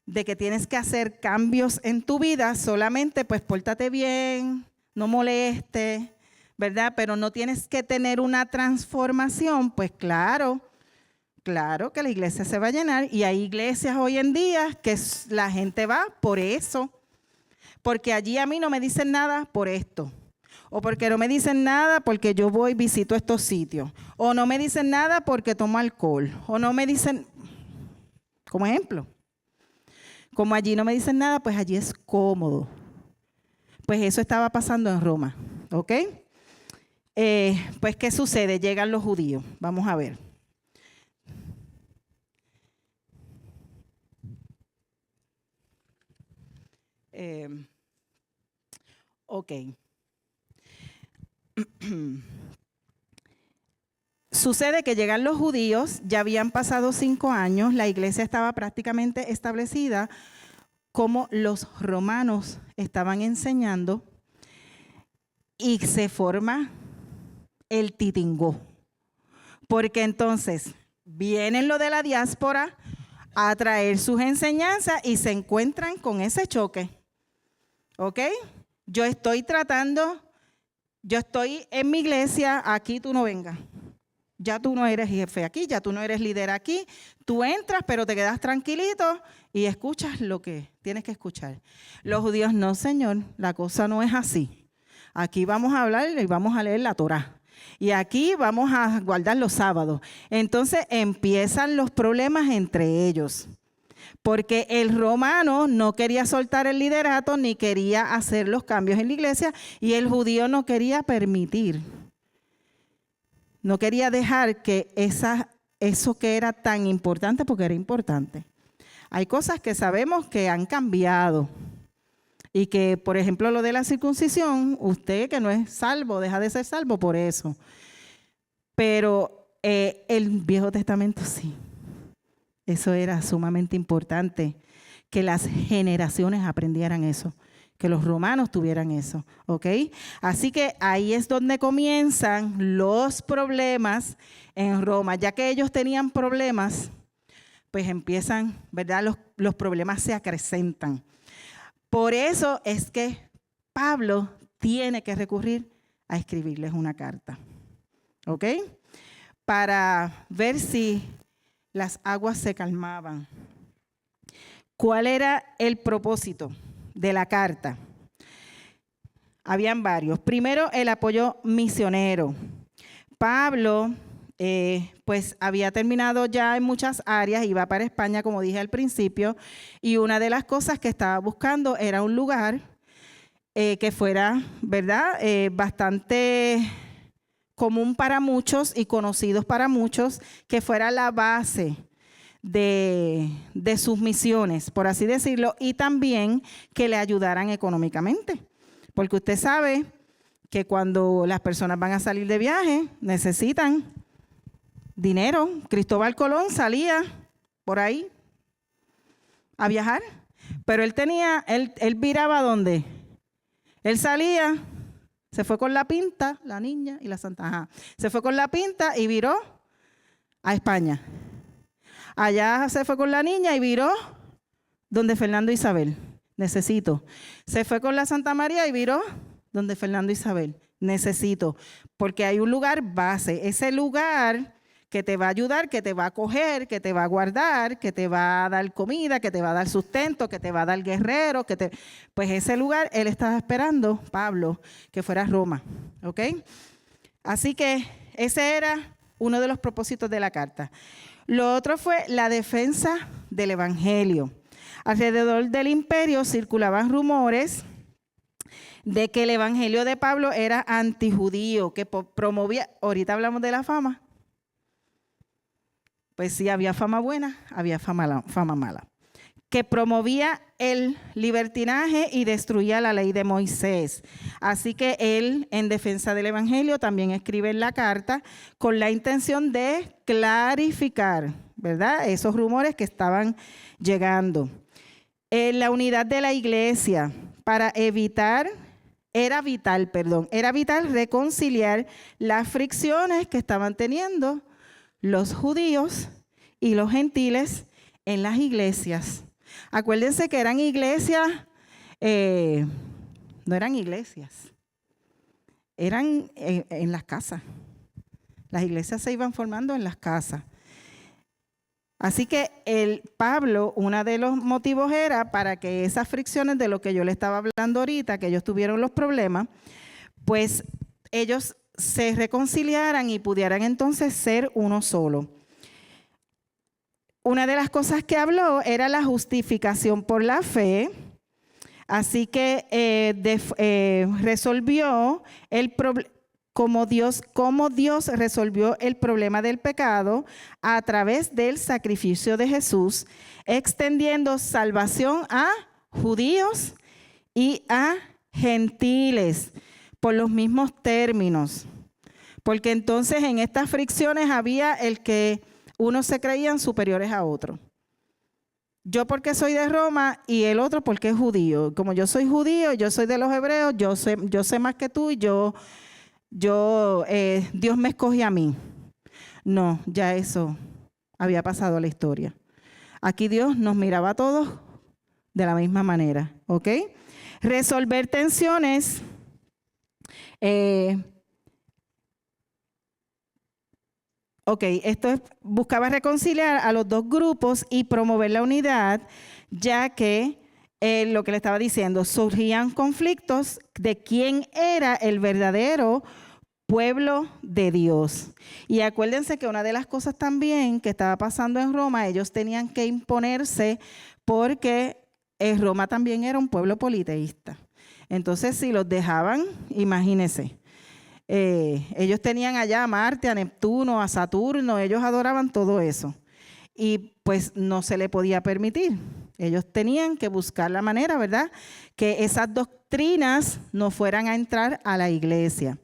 de que tienes que hacer cambios en tu vida, solamente pues pórtate bien, no molestes, ¿verdad? Pero no tienes que tener una transformación, pues claro que la iglesia se va a llenar. Y hay iglesias hoy en día que la gente va por eso. Porque allí a mí no me dicen nada por esto. O porque no me dicen nada porque yo voy y visito estos sitios. O no me dicen nada porque tomo alcohol. O no me dicen, como ejemplo, como allí no me dicen nada, pues allí es cómodo. Pues eso estaba pasando en Roma, ¿ok? Pues ¿qué sucede? Llegan los judíos. Vamos a ver. Ok. Sucede que llegan los judíos, ya habían pasado 5 años, la iglesia estaba prácticamente establecida, como los romanos estaban enseñando, y se forma el titingó. Porque entonces vienen los de la diáspora a traer sus enseñanzas y se encuentran con ese choque. ¿Ok? Yo estoy en mi iglesia, aquí tú no vengas. Ya tú no eres jefe aquí, ya tú no eres líder aquí. Tú entras, pero te quedas tranquilito y escuchas lo que tienes que escuchar. Los judíos, no, Señor, la cosa no es así. Aquí vamos a hablar y vamos a leer la Torá. Y aquí vamos a guardar los sábados. Entonces empiezan los problemas entre ellos. Porque el romano no quería soltar el liderato ni quería hacer los cambios en la iglesia y el judío no quería permitir. No quería dejar que eso que era tan importante, porque era importante. Hay cosas que sabemos que han cambiado y que, por ejemplo, lo de la circuncisión, usted que no es salvo, deja de ser salvo por eso. Pero el Viejo Testamento sí. Eso era sumamente importante, que las generaciones aprendieran eso, que los romanos tuvieran eso, ¿ok? Así que ahí es donde comienzan los problemas en Roma. Ya que ellos tenían problemas, pues empiezan, ¿verdad? Los problemas se acrecentan. Por eso es que Pablo tiene que recurrir a escribirles una carta, ¿ok? Para ver si las aguas se calmaban. ¿Cuál era el propósito de la carta? Habían varios. Primero, el apoyo misionero. Pablo, pues había terminado ya en muchas áreas, iba para España, como dije al principio, y una de las cosas que estaba buscando era un lugar que fuera, ¿verdad?, bastante común para muchos y conocidos para muchos, que fuera la base de sus misiones, por así decirlo, y también que le ayudaran económicamente. Porque usted sabe que cuando las personas van a salir de viaje, necesitan dinero. Cristóbal Colón salía por ahí a viajar, pero él viraba ¿dónde? Él salía, se fue con la pinta, la niña y la santa. Ajá. Se fue con la pinta y viró a España. Allá se fue con la niña y viró donde Fernando Isabel. Necesito. Se fue con la Santa María y viró donde Fernando Isabel. Necesito. Porque hay un lugar base. Ese lugar que te va a ayudar, que te va a acoger, que te va a guardar, que te va a dar comida, que te va a dar sustento, que te va a dar guerrero, pues ese lugar él estaba esperando, Pablo, que fuera Roma, ¿ok? Así que ese era uno de los propósitos de la carta. Lo otro fue la defensa del evangelio. Alrededor del imperio circulaban rumores de que el evangelio de Pablo era antijudío, que promovía, ahorita hablamos de la fama. Pues sí, había fama buena, había fama mala. Que promovía el libertinaje y destruía la ley de Moisés. Así que él, en defensa del evangelio, también escribe en la carta con la intención de clarificar, ¿verdad?, esos rumores que estaban llegando. La unidad de la iglesia era vital reconciliar las fricciones que estaban teniendo los judíos y los gentiles en las iglesias. Acuérdense que eran iglesias, no eran iglesias, eran en las casas. Las iglesias se iban formando en las casas. Así que Pablo, uno de los motivos era para que esas fricciones de lo que yo le estaba hablando ahorita, que ellos tuvieron los problemas, pues ellos se reconciliaran y pudieran entonces ser uno solo. Una de las cosas que habló era la justificación por la fe. Así que resolvió el problema. Cómo Dios resolvió el problema del pecado a través del sacrificio de Jesús, extendiendo salvación a judíos y a gentiles por los mismos términos. porque entonces en estas fricciones había el que unos se creían superiores a otros. Yo porque soy de Roma y el otro porque es judío. Como yo soy judío, yo soy de los hebreos, yo sé más que tú y Dios me escoge a mí. No, ya eso había pasado a la historia. Aquí Dios nos miraba a todos de la misma manera, ¿ok? Resolver tensiones. Buscaba reconciliar a los dos grupos y promover la unidad, ya que lo que le estaba diciendo, surgían conflictos de quién era el verdadero pueblo de Dios. Y acuérdense que una de las cosas también que estaba pasando en Roma, ellos tenían que imponerse porque Roma también era un pueblo politeísta. Entonces, si los dejaban, imagínense, ellos tenían allá a Marte, a Neptuno, a Saturno, ellos adoraban todo eso. Y pues no se le podía permitir. Ellos tenían que buscar la manera, ¿verdad?, que esas doctrinas no fueran a entrar a la iglesia.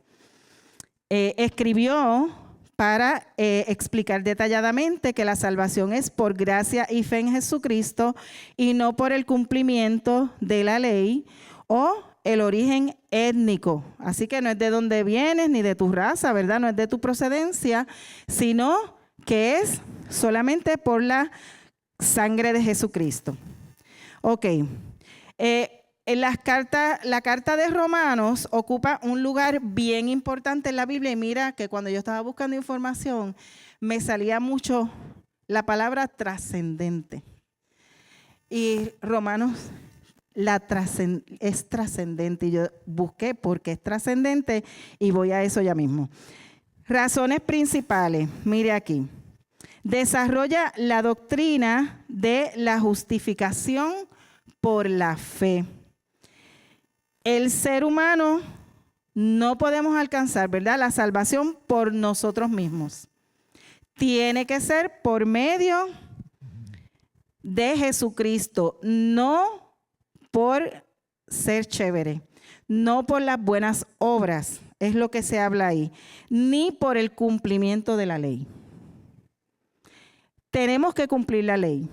Escribió para explicar detalladamente que la salvación es por gracia y fe en Jesucristo y no por el cumplimiento de la ley o el origen étnico. Así que no es de dónde vienes ni de tu raza, ¿verdad? No es de tu procedencia, sino que es solamente por la sangre de Jesucristo. Ok. La carta de Romanos ocupa un lugar bien importante en la Biblia. Y mira que cuando yo estaba buscando información, me salía mucho la palabra trascendente. Y Romanos es trascendente. Y yo busqué por qué es trascendente y voy a eso ya mismo. Razones principales. Mire aquí. Desarrolla la doctrina de la justificación por la fe. El ser humano no podemos alcanzar, ¿verdad?, la salvación por nosotros mismos. Tiene que ser por medio de Jesucristo, no por ser chévere, no por las buenas obras, es lo que se habla ahí, ni por el cumplimiento de la ley. Tenemos que cumplir la ley,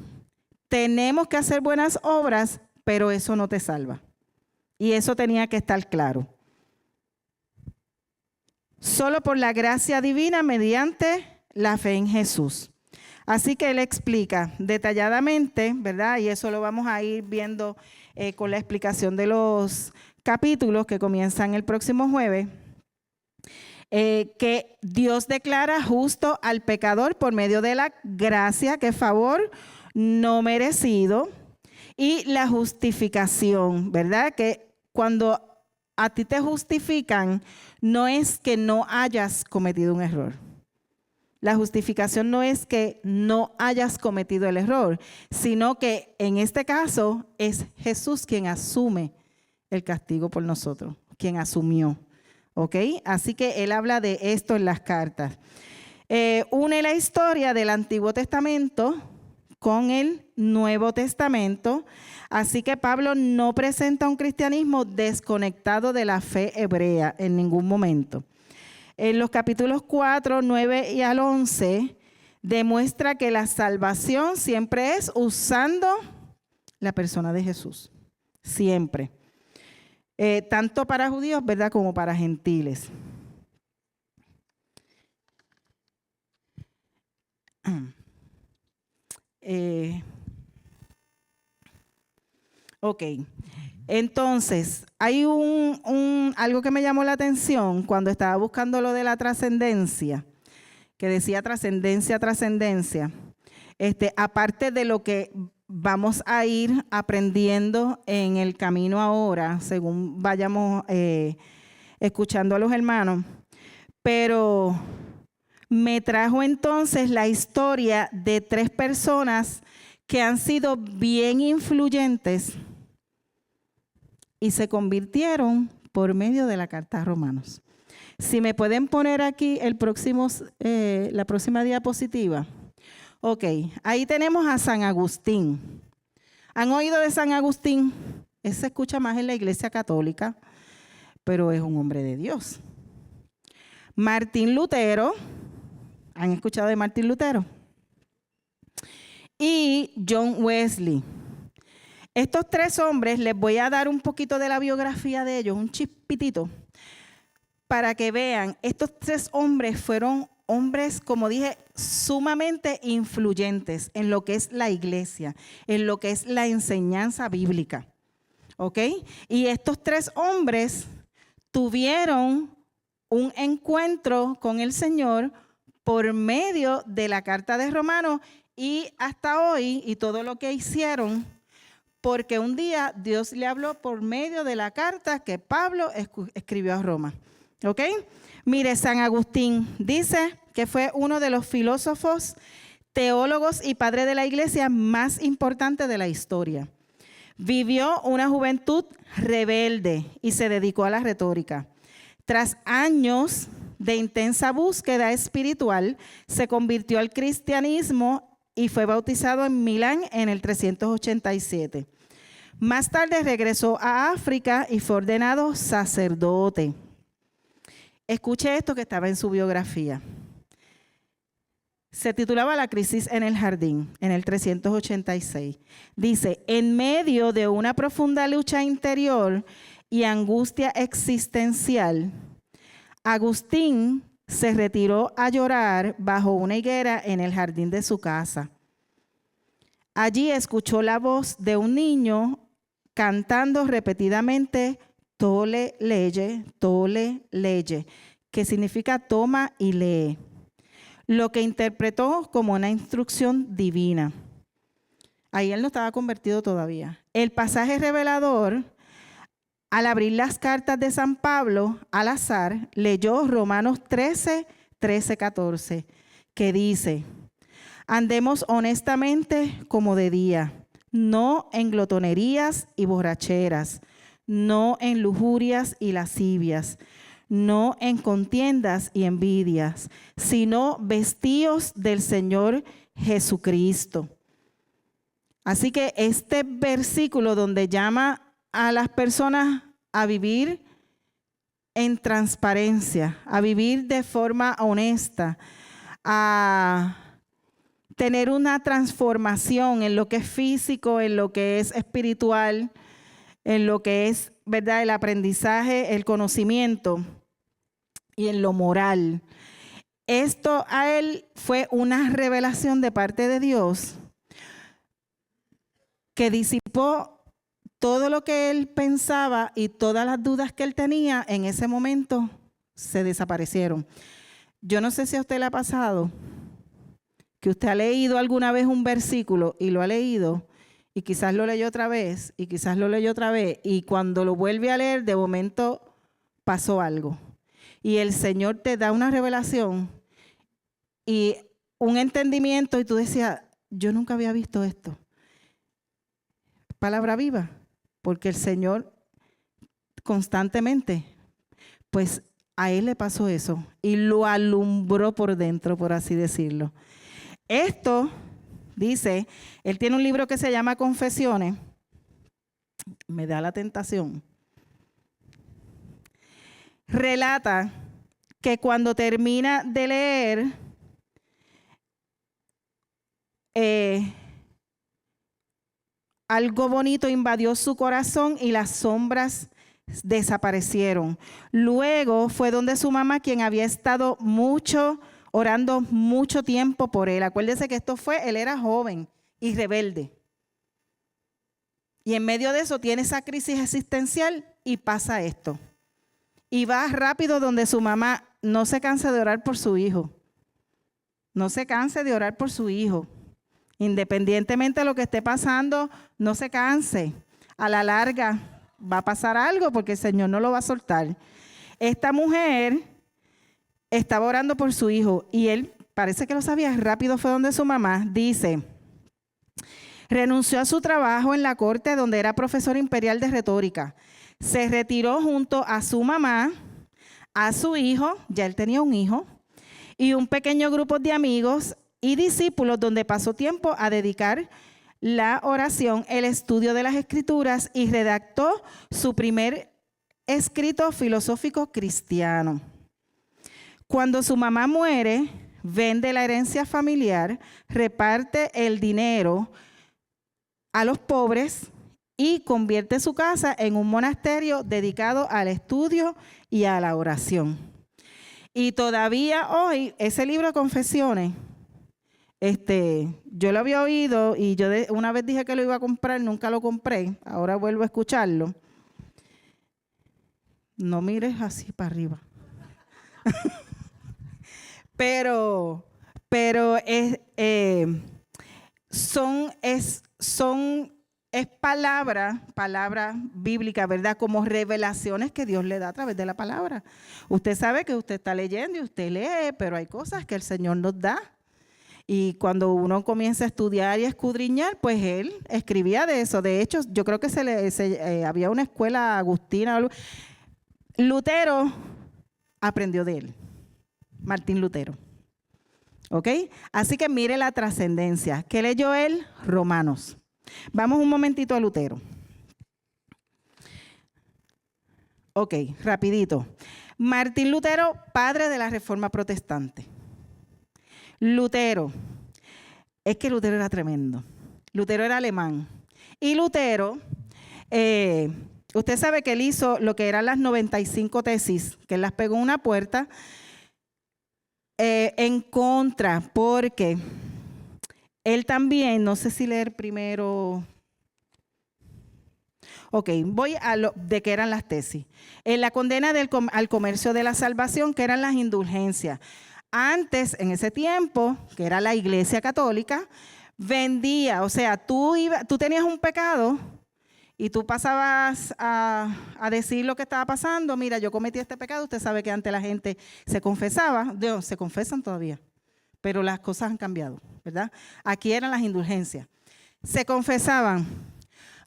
tenemos que hacer buenas obras, pero eso no te salva. Y eso tenía que estar claro. Solo por la gracia divina mediante la fe en Jesús. Así que él explica detalladamente, ¿verdad? Y eso lo vamos a ir viendo con la explicación de los capítulos que comienzan el próximo jueves. Que Dios declara justo al pecador por medio de la gracia, que es favor no merecido, y la justificación, ¿verdad? Que cuando a ti te justifican, no es que no hayas cometido un error. La justificación no es que no hayas cometido el error, sino que en este caso es Jesús quien asume el castigo por nosotros, quien asumió. ¿Ok? Así que él habla de esto en las cartas. Une la historia del Antiguo Testamento con el Nuevo Testamento. Así que Pablo no presenta un cristianismo desconectado de la fe hebrea en ningún momento. En los capítulos 4, 9 y al 11 demuestra que la salvación siempre es usando la persona de Jesús. Siempre. Tanto para judíos, ¿verdad?, como para gentiles. Ok, entonces hay algo que me llamó la atención cuando estaba buscando lo de la trascendencia, que decía trascendencia. Aparte de lo que vamos a ir aprendiendo en el camino ahora, según vayamos escuchando a los hermanos, pero me trajo entonces la historia de 3 personas que han sido bien influyentes y se convirtieron por medio de la carta a Romanos. Si me pueden poner aquí la próxima diapositiva. Ok, ahí tenemos a San Agustín. ¿Han oído de San Agustín? Ese se escucha más en la Iglesia Católica, pero es un hombre de Dios. Martín Lutero. ¿Han escuchado de Martín Lutero? Y John Wesley. Estos tres hombres, les voy a dar un poquito de la biografía de ellos, un chispitito, para que vean. Estos tres hombres fueron hombres, como dije, sumamente influyentes en lo que es la iglesia, en lo que es la enseñanza bíblica. ¿Ok? Y estos tres hombres tuvieron un encuentro con el Señor por medio de la carta de Romanos y hasta hoy y todo lo que hicieron, porque un día Dios le habló por medio de la carta que Pablo escribió a Roma. ¿Ok? Mire, San Agustín dice que fue uno de los filósofos, teólogos y padres de la iglesia más importantes de la historia. Vivió una juventud rebelde y se dedicó a la retórica. Tras años de intensa búsqueda espiritual, se convirtió al cristianismo y fue bautizado en Milán en el 387. Más tarde regresó a África y fue ordenado sacerdote. Escuche esto que estaba en su biografía. Se titulaba La crisis en el jardín, en el 386. Dice, en medio de una profunda lucha interior y angustia existencial, Agustín se retiró a llorar bajo una higuera en el jardín de su casa. Allí escuchó la voz de un niño cantando repetidamente tole, leye, que significa toma y lee, lo que interpretó como una instrucción divina. Ahí él no estaba convertido todavía. El pasaje revelador, al abrir las cartas de San Pablo al azar, leyó Romanos 13, 14, que dice, andemos honestamente como de día, no en glotonerías y borracheras, no en lujurias y lascivias, no en contiendas y envidias, sino vestíos del Señor Jesucristo. Así que este versículo donde llama a las personas a vivir en transparencia, a vivir de forma honesta, a tener una transformación en lo que es físico, en lo que es espiritual, en lo que es, ¿verdad?, el aprendizaje, el conocimiento y en lo moral. Esto a él fue una revelación de parte de Dios que disipó todo lo que él pensaba y todas las dudas que él tenía en ese momento se desaparecieron. Yo no sé si a usted le ha pasado que usted ha leído alguna vez un versículo y lo ha leído y quizás lo leyó otra vez y quizás lo leyó otra vez y cuando lo vuelve a leer de momento pasó algo. Y el Señor te da una revelación y un entendimiento y tú decías, yo nunca había visto esto. Palabra viva, porque el Señor constantemente, pues a él le pasó eso y lo alumbró por dentro, por así decirlo. Esto, dice, él tiene un libro que se llama Confesiones, me da la tentación. Relata que cuando termina de leer, algo bonito invadió su corazón y las sombras desaparecieron. Luego fue donde su mamá, quien había estado orando mucho tiempo por él. Acuérdese que él era joven y rebelde. Y en medio de eso tiene esa crisis existencial y pasa esto. Y va rápido donde su mamá. No se canse de orar por su hijo. No se canse de orar por su hijo. Independientemente de lo que esté pasando, no se canse. A la larga va a pasar algo porque el Señor no lo va a soltar. Esta mujer estaba orando por su hijo y él parece que lo sabía. Rápido fue donde su mamá. Dice, renunció a su trabajo en la corte donde era profesor imperial de retórica. Se retiró junto a su mamá, a su hijo, ya él tenía un hijo, y un pequeño grupo de amigos y discípulos donde pasó tiempo a dedicar la oración, el estudio de las Escrituras y redactó su primer escrito filosófico cristiano. Cuando su mamá muere, vende la herencia familiar, reparte el dinero a los pobres y convierte su casa en un monasterio dedicado al estudio y a la oración. Y todavía hoy, ese libro de Confesiones, yo lo había oído y yo una vez dije que lo iba a comprar, nunca lo compré, ahora vuelvo a escucharlo. No mires así para arriba. pero es palabra bíblica, ¿verdad? Como revelaciones que Dios le da a través de la palabra. Usted sabe que usted está leyendo y usted lee, pero hay cosas que el Señor nos da. Y cuando uno comienza a estudiar y a escudriñar, pues él escribía de eso. De hecho, yo creo que había una escuela agustina. Lutero aprendió de él, Martín Lutero. ¿Ok? Así que mire la trascendencia. ¿Qué leyó él? Romanos. Vamos un momentito a Lutero. Ok, rapidito. Martín Lutero, padre de la Reforma Protestante. Lutero, es que Lutero era tremendo. Lutero era alemán. Y Lutero, usted sabe que él hizo lo que eran las 95 tesis, que él las pegó en una puerta en contra, porque él también, no sé si leer primero. Ok, voy a lo de qué eran las tesis. En la condena al comercio de la salvación, que eran las indulgencias. Antes, en ese tiempo, que era la Iglesia Católica, vendía, o sea, tú tenías un pecado y tú pasabas a decir lo que estaba pasando. Mira, yo cometí este pecado. Usted sabe que antes la gente se confesaba, se confesan todavía, pero las cosas han cambiado, ¿verdad? Aquí eran las indulgencias. Se confesaban.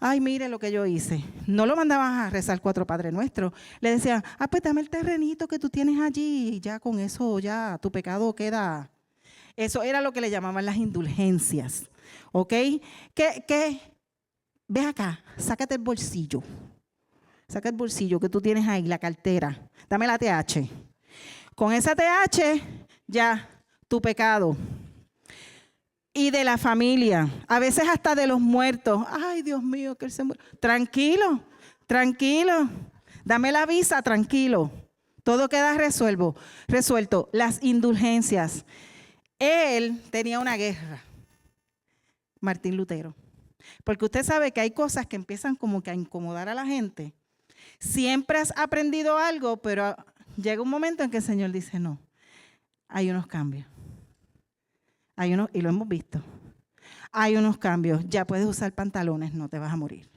Ay, mire lo que yo hice. No lo mandaban a rezar 4 Padres Nuestros. Le decían, pues dame el terrenito que tú tienes allí y ya con eso ya tu pecado queda. Eso era lo que le llamaban las indulgencias. ¿Ok? Ve acá, sácate el bolsillo. Saca el bolsillo que tú tienes ahí, la cartera. Dame la TH. Con esa TH, ya, tu pecado. Y de la familia, a veces hasta de los muertos. Ay, Dios mío, que él se muere. Tranquilo, tranquilo. Dame la visa, tranquilo. Todo queda resuelto. Las indulgencias. Él tenía una guerra, Martín Lutero. Porque usted sabe que hay cosas que empiezan como que a incomodar a la gente. Siempre has aprendido algo, pero llega un momento en que el Señor dice, no, hay unos cambios. Y lo hemos visto. Hay unos cambios. Ya puedes usar pantalones, no te vas a morir.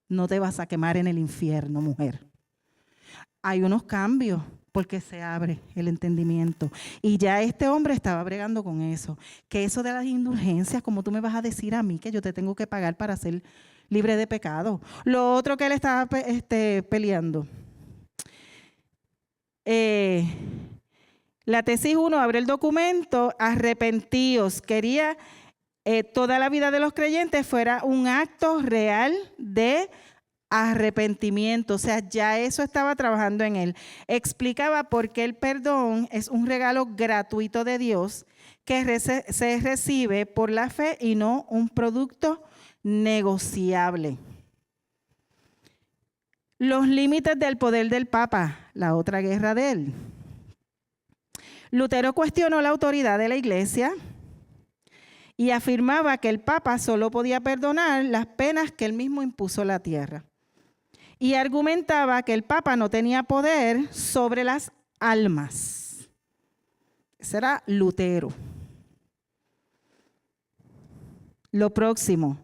No te vas a quemar en el infierno, mujer. Hay unos cambios porque se abre el entendimiento. Y ya este hombre estaba bregando con eso. Que eso de las indulgencias, como tú me vas a decir a mí que yo te tengo que pagar para ser libre de pecado. Lo otro que él estaba peleando. La tesis 1 abre el documento, arrepentíos. Quería toda la vida de los creyentes fuera un acto real de arrepentimiento. O sea, ya eso estaba trabajando en él. Explicaba por qué el perdón es un regalo gratuito de Dios que se recibe por la fe y no un producto negociable. Los límites del poder del Papa, la otra guerra de él. Lutero cuestionó la autoridad de la Iglesia y afirmaba que el Papa solo podía perdonar las penas que él mismo impuso a la tierra. Y argumentaba que el Papa no tenía poder sobre las almas. Ese era Lutero. Lo próximo.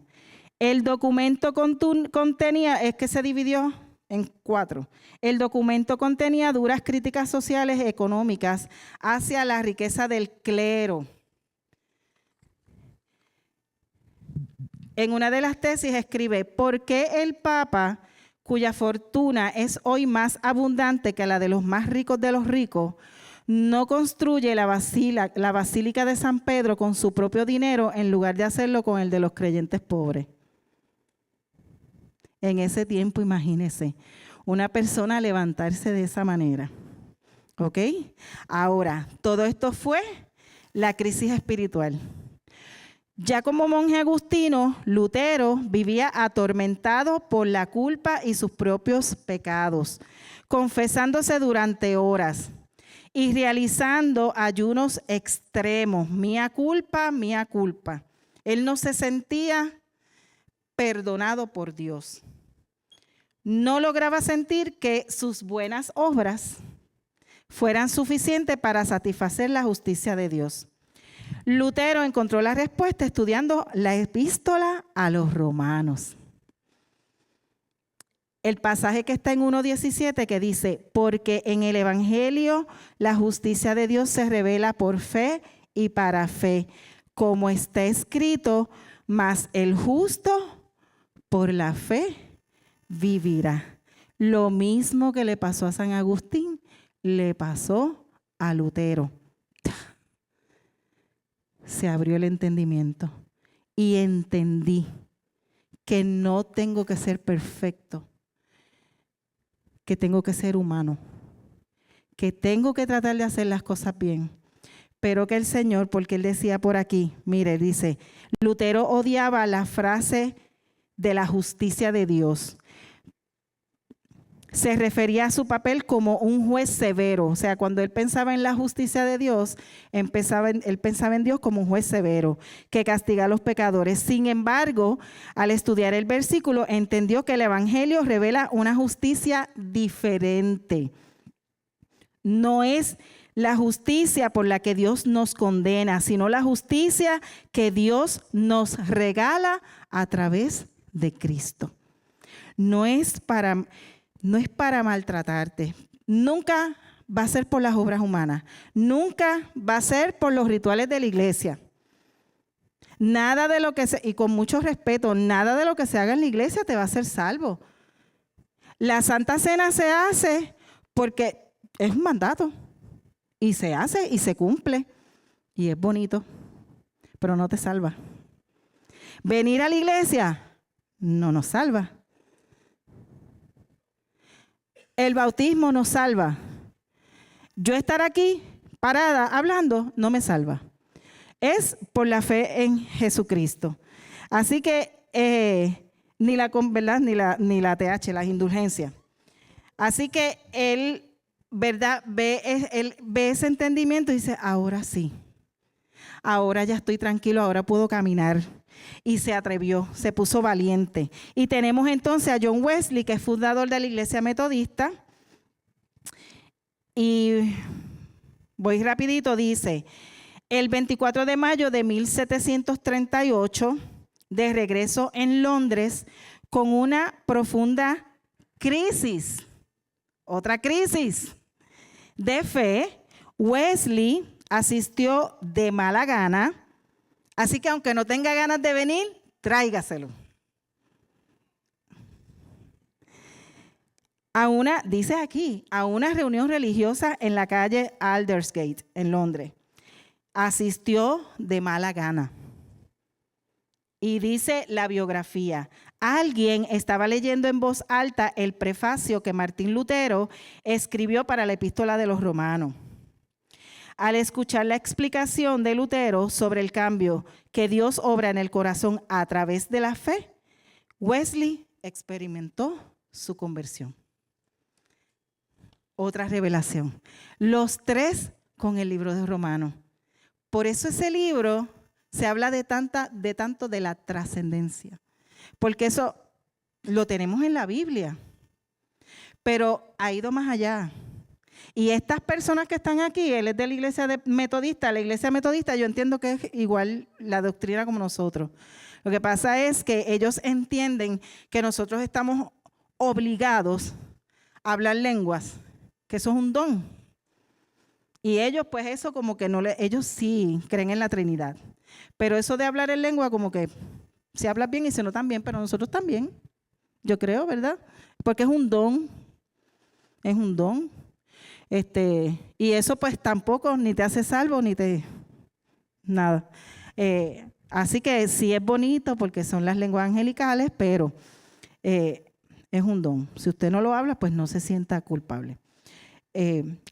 El documento contenía, es que se dividió en 4. El documento contenía duras críticas sociales y económicas hacia la riqueza del clero. En una de las tesis escribe, ¿por qué el Papa, cuya fortuna es hoy más abundante que la de los más ricos de los ricos, no construye la Basílica de San Pedro con su propio dinero en lugar de hacerlo con el de los creyentes pobres? En ese tiempo, imagínese, una persona levantarse de esa manera. ¿Ok? Ahora, todo esto fue la crisis espiritual. Ya como monje agustino, Lutero vivía atormentado por la culpa y sus propios pecados, confesándose durante horas y realizando ayunos extremos. Mía culpa, mía culpa. Él no se sentía perdonado por Dios. No lograba sentir que sus buenas obras fueran suficientes para satisfacer la justicia de Dios. Lutero encontró la respuesta estudiando la epístola a los romanos. El pasaje que está en 1:17 que dice, porque en el evangelio la justicia de Dios se revela por fe y para fe, como está escrito, mas el justo por la fe vivirá. Lo mismo que le pasó a San Agustín, le pasó a Lutero. Se abrió el entendimiento y entendí que no tengo que ser perfecto, que tengo que ser humano, que tengo que tratar de hacer las cosas bien, pero que el Señor, porque él decía por aquí, mire, dice, Lutero odiaba la frase de la justicia de Dios. Se refería a su papel como un juez severo. O sea, cuando él pensaba en la justicia de Dios, él pensaba en Dios como un juez severo que castiga a los pecadores. Sin embargo, al estudiar el versículo, entendió que el evangelio revela una justicia diferente. No es la justicia por la que Dios nos condena, sino la justicia que Dios nos regala a través de Cristo. No es para maltratarte. Nunca va a ser por las obras humanas. Nunca va a ser por los rituales de la iglesia. Nada de lo que y con mucho respeto, nada de lo que se haga en la iglesia te va a hacer salvo. La Santa Cena se hace porque es un mandato. Y se hace y se cumple. Y es bonito, pero no te salva. Venir a la iglesia no nos salva. El bautismo nos salva. Yo estar aquí parada hablando no me salva. Es por la fe en Jesucristo. Así que ni la TH, las indulgencias. Así que él, ¿verdad? Él ve ese entendimiento y dice, ahora sí. Ahora ya estoy tranquilo, ahora puedo caminar. Y se atrevió, se puso valiente. Y tenemos entonces a John Wesley, que es fundador de la Iglesia Metodista. Y voy rapidito, dice, el 24 de mayo de 1738, de regreso en Londres, con una profunda crisis, otra crisis de fe, Wesley asistió de mala gana. Así que aunque no tenga ganas de venir, tráigaselo. Dice aquí, a una reunión religiosa en la calle Aldersgate, en Londres. Asistió de mala gana. Y dice la biografía, alguien estaba leyendo en voz alta el prefacio que Martín Lutero escribió para la Epístola de los Romanos. Al escuchar la explicación de Lutero sobre el cambio que Dios obra en el corazón a través de la fe, Wesley experimentó su conversión. Otra revelación. Los tres con el libro de Romanos. Por eso ese libro se habla de tanto de la trascendencia. Porque eso lo tenemos en la Biblia. Pero ha ido más allá. Y estas personas que están aquí, él es de la iglesia metodista. La iglesia metodista yo entiendo que es igual la doctrina como nosotros. Lo que pasa es que ellos entienden que nosotros estamos obligados a hablar lenguas, que eso es un don. Y ellos pues eso como que ellos sí creen en la Trinidad. Pero eso de hablar en lengua como que se habla bien y se notan bien, pero nosotros también. Yo creo, ¿verdad? Porque es un don. Es un don. Y eso pues tampoco ni te hace salvo ni te nada. Así que sí es bonito porque son las lenguas angelicales, pero es un don. Si usted no lo habla, pues no se sienta culpable.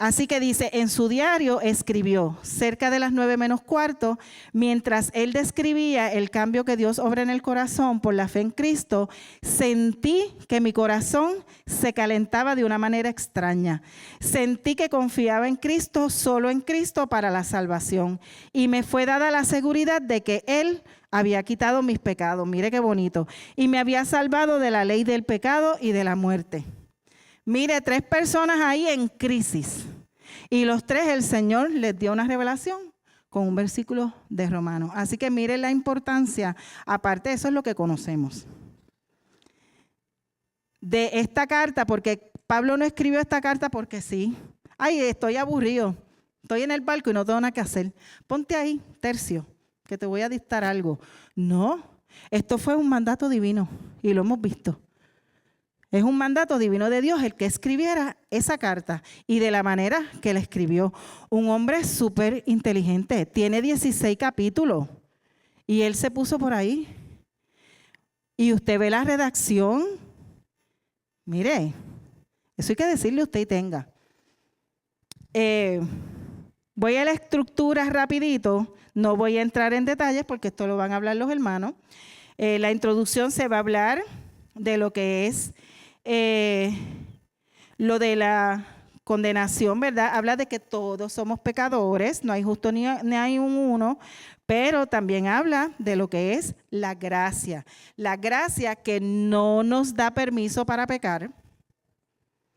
Así que dice, en su diario escribió, cerca de las 9:15, mientras él describía el cambio que Dios obra en el corazón por la fe en Cristo, sentí que mi corazón se calentaba de una manera extraña. Sentí que confiaba en Cristo, solo en Cristo para la salvación. Y me fue dada la seguridad de que Él había quitado mis pecados, mire qué bonito, y me había salvado de la ley del pecado y de la muerte. Mire, 3 personas ahí en crisis. Y los 3 el Señor les dio una revelación con un versículo de Romanos. Así que mire la importancia. Aparte, eso es lo que conocemos. De esta carta, porque Pablo no escribió esta carta porque sí. Ay, estoy aburrido. Estoy en el barco y no tengo nada que hacer. Ponte ahí, Tercio, que te voy a dictar algo. No, esto fue un mandato divino y lo hemos visto. Es un mandato divino de Dios el que escribiera esa carta y de la manera que la escribió. Un hombre súper inteligente, tiene 16 capítulos y él se puso por ahí. Y usted ve la redacción, mire, eso hay que decirle a usted y tenga. Voy a la estructura rapidito, no voy a entrar en detalles porque esto lo van a hablar los hermanos. La introducción se va a hablar de lo que es lo de la condenación, ¿verdad? Habla de que todos somos pecadores, no hay justo ni hay un uno, pero también habla de lo que es la gracia. La gracia que no nos da permiso para pecar,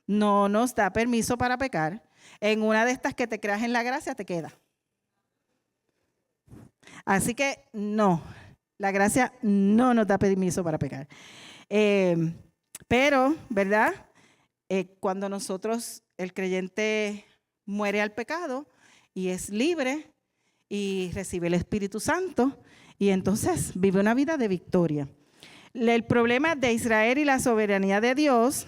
no nos da permiso para pecar. En una de estas que te creas en la gracia te queda. Así que no, la gracia no nos da permiso para pecar. Pero, ¿verdad? Cuando nosotros, el creyente muere al pecado y es libre y recibe el Espíritu Santo y entonces vive una vida de victoria. El problema de Israel y la soberanía de Dios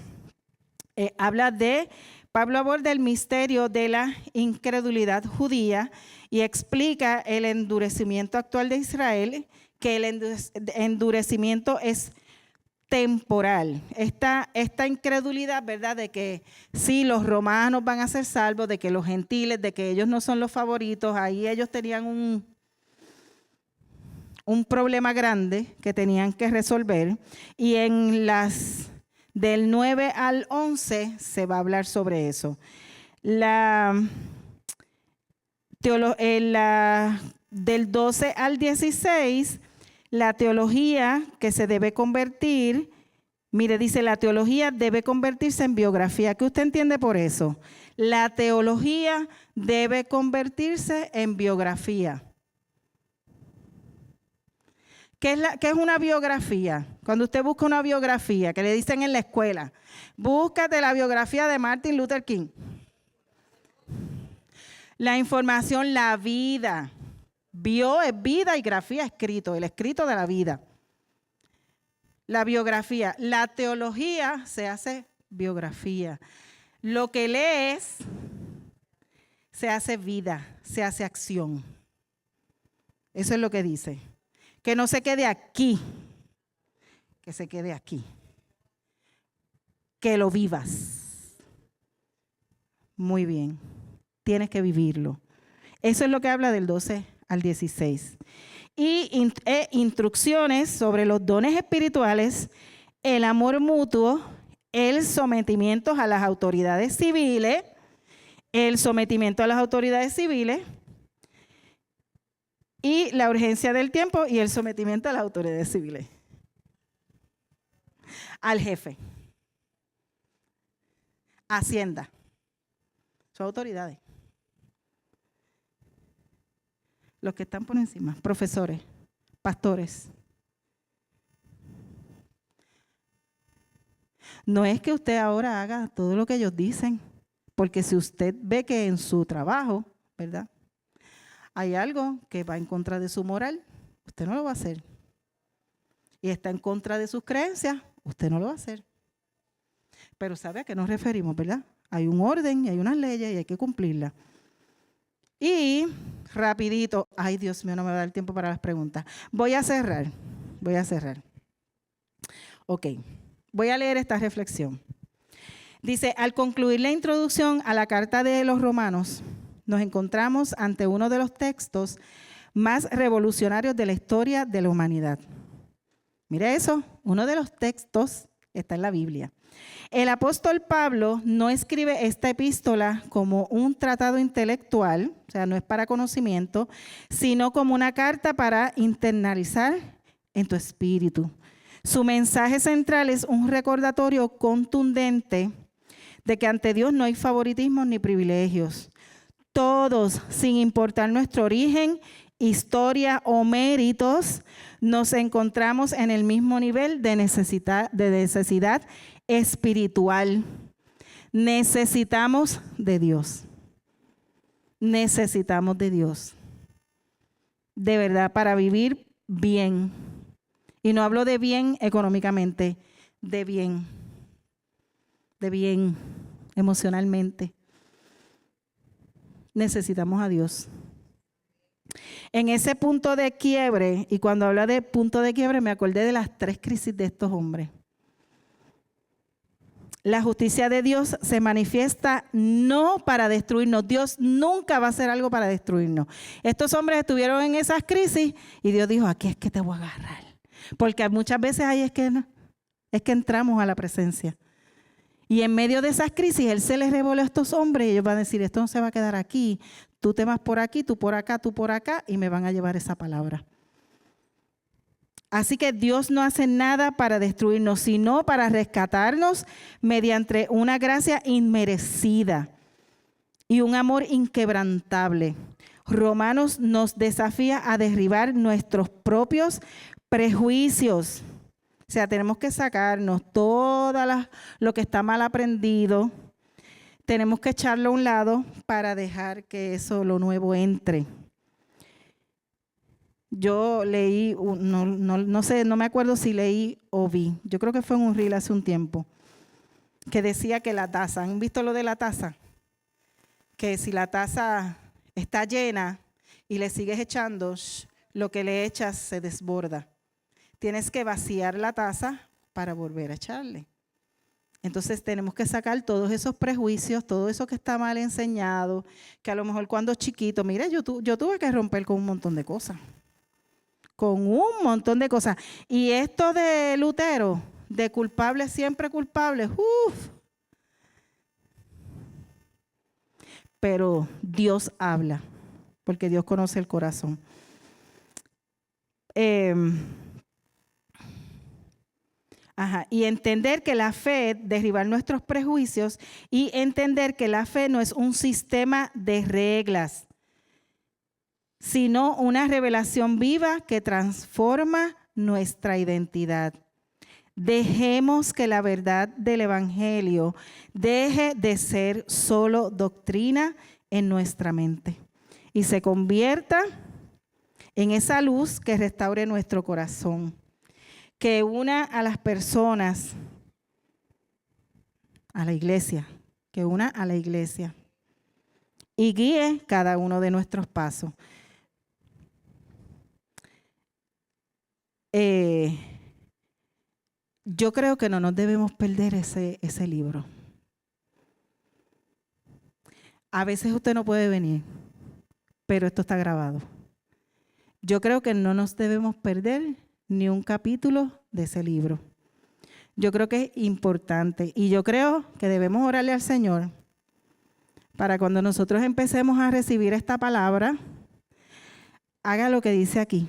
habla de, Pablo aborda el misterio de la incredulidad judía y explica el endurecimiento actual de Israel, que el endurecimiento es temporal. Esta incredulidad, ¿verdad? De que sí, los romanos van a ser salvos, de que los gentiles, de que ellos no son los favoritos, ahí ellos tenían un problema grande que tenían que resolver. Y en las del 9 al 11 se va a hablar sobre eso. Del 12 al 16, la teología que se debe convertir, mire, dice, la teología debe convertirse en biografía. ¿Qué usted entiende por eso? La teología debe convertirse en biografía. ¿Qué es una biografía? Cuando usted busca una biografía, que le dicen en la escuela, búscate la biografía de Martin Luther King. La información, la vida. Bio es vida y grafía escrito, el escrito de la vida. La biografía, la teología se hace biografía. Lo que lees se hace vida, se hace acción. Eso es lo que dice. Que no se quede aquí, que se quede aquí. Que lo vivas. Muy bien, tienes que vivirlo. Eso es lo que habla del 12 al 16. Y instrucciones sobre los dones espirituales, el amor mutuo, el sometimiento a las autoridades civiles, y la urgencia del tiempo y el sometimiento a las autoridades civiles. Al jefe. Hacienda. Son autoridades. Los que están por encima, profesores, pastores. No es que usted ahora haga todo lo que ellos dicen, porque si usted ve que en su trabajo, ¿verdad?, hay algo que va en contra de su moral, usted no lo va a hacer. Y está en contra de sus creencias, usted no lo va a hacer. Pero ¿sabe a qué nos referimos, verdad? Hay un orden y hay unas leyes y hay que cumplirlas. Y rapidito, ay Dios mío, no me va a dar tiempo para las preguntas. Voy a cerrar. Ok, voy a leer esta reflexión. Dice, al concluir la introducción a la carta de los Romanos, nos encontramos ante uno de los textos más revolucionarios de la historia de la humanidad. Mire eso, uno de los textos está en la Biblia. El apóstol Pablo no escribe esta epístola como un tratado intelectual, o sea, no es para conocimiento, sino como una carta para internalizar en tu espíritu. Su mensaje central es un recordatorio contundente de que ante Dios no hay favoritismos ni privilegios. Todos, sin importar nuestro origen, historia o méritos, nos encontramos en el mismo nivel de necesidad espiritual. Necesitamos de Dios. Necesitamos de Dios. De verdad, para vivir bien. Y no hablo de bien económicamente, de bien emocionalmente. Necesitamos a Dios. En ese punto de quiebre, y cuando habla de punto de quiebre, me acordé de las 3 crisis de estos hombres. La justicia de Dios se manifiesta no para destruirnos. Dios nunca va a hacer algo para destruirnos. Estos hombres estuvieron en esas crisis y Dios dijo, aquí es que te voy a agarrar. Porque muchas veces ahí es que entramos a la presencia. Y en medio de esas crisis, Él se les reveló a estos hombres y ellos van a decir, esto no se va a quedar aquí. Tú te vas por aquí, tú por acá, y me van a llevar esa palabra. Así que Dios no hace nada para destruirnos, sino para rescatarnos mediante una gracia inmerecida y un amor inquebrantable. Romanos nos desafía a derribar nuestros propios prejuicios. O sea, tenemos que sacarnos todo lo que está mal aprendido. Tenemos que echarlo a un lado para dejar que eso, lo nuevo, entre. Yo leí, no sé, no me acuerdo si leí o vi. Yo creo que fue en un reel hace un tiempo, que decía que la taza, ¿han visto lo de la taza? Que si la taza está llena y le sigues echando, lo que le echas se desborda. Tienes que vaciar la taza para volver a echarle. Entonces tenemos que sacar todos esos prejuicios, todo eso que está mal enseñado, que a lo mejor cuando chiquito, mira, yo tuve que romper con un montón de cosas. Con un montón de cosas. Y esto de Lutero, de culpable siempre culpable, pero Dios habla, porque Dios conoce el corazón. Y entender que la fe, derribar nuestros prejuicios y entender que la fe no es un sistema de reglas, sino una revelación viva que transforma nuestra identidad. Dejemos que la verdad del Evangelio deje de ser solo doctrina en nuestra mente y se convierta en esa luz que restaure nuestro corazón, que una a las personas, a la iglesia, que una a la iglesia y guíe cada uno de nuestros pasos. Yo creo que no nos debemos perder ese libro. A veces usted no puede venir, pero esto está grabado. Yo creo que no nos debemos perder ni un capítulo de ese libro. Yo creo que es importante y yo creo que debemos orarle al Señor para cuando nosotros empecemos a recibir esta palabra, haga lo que dice aquí.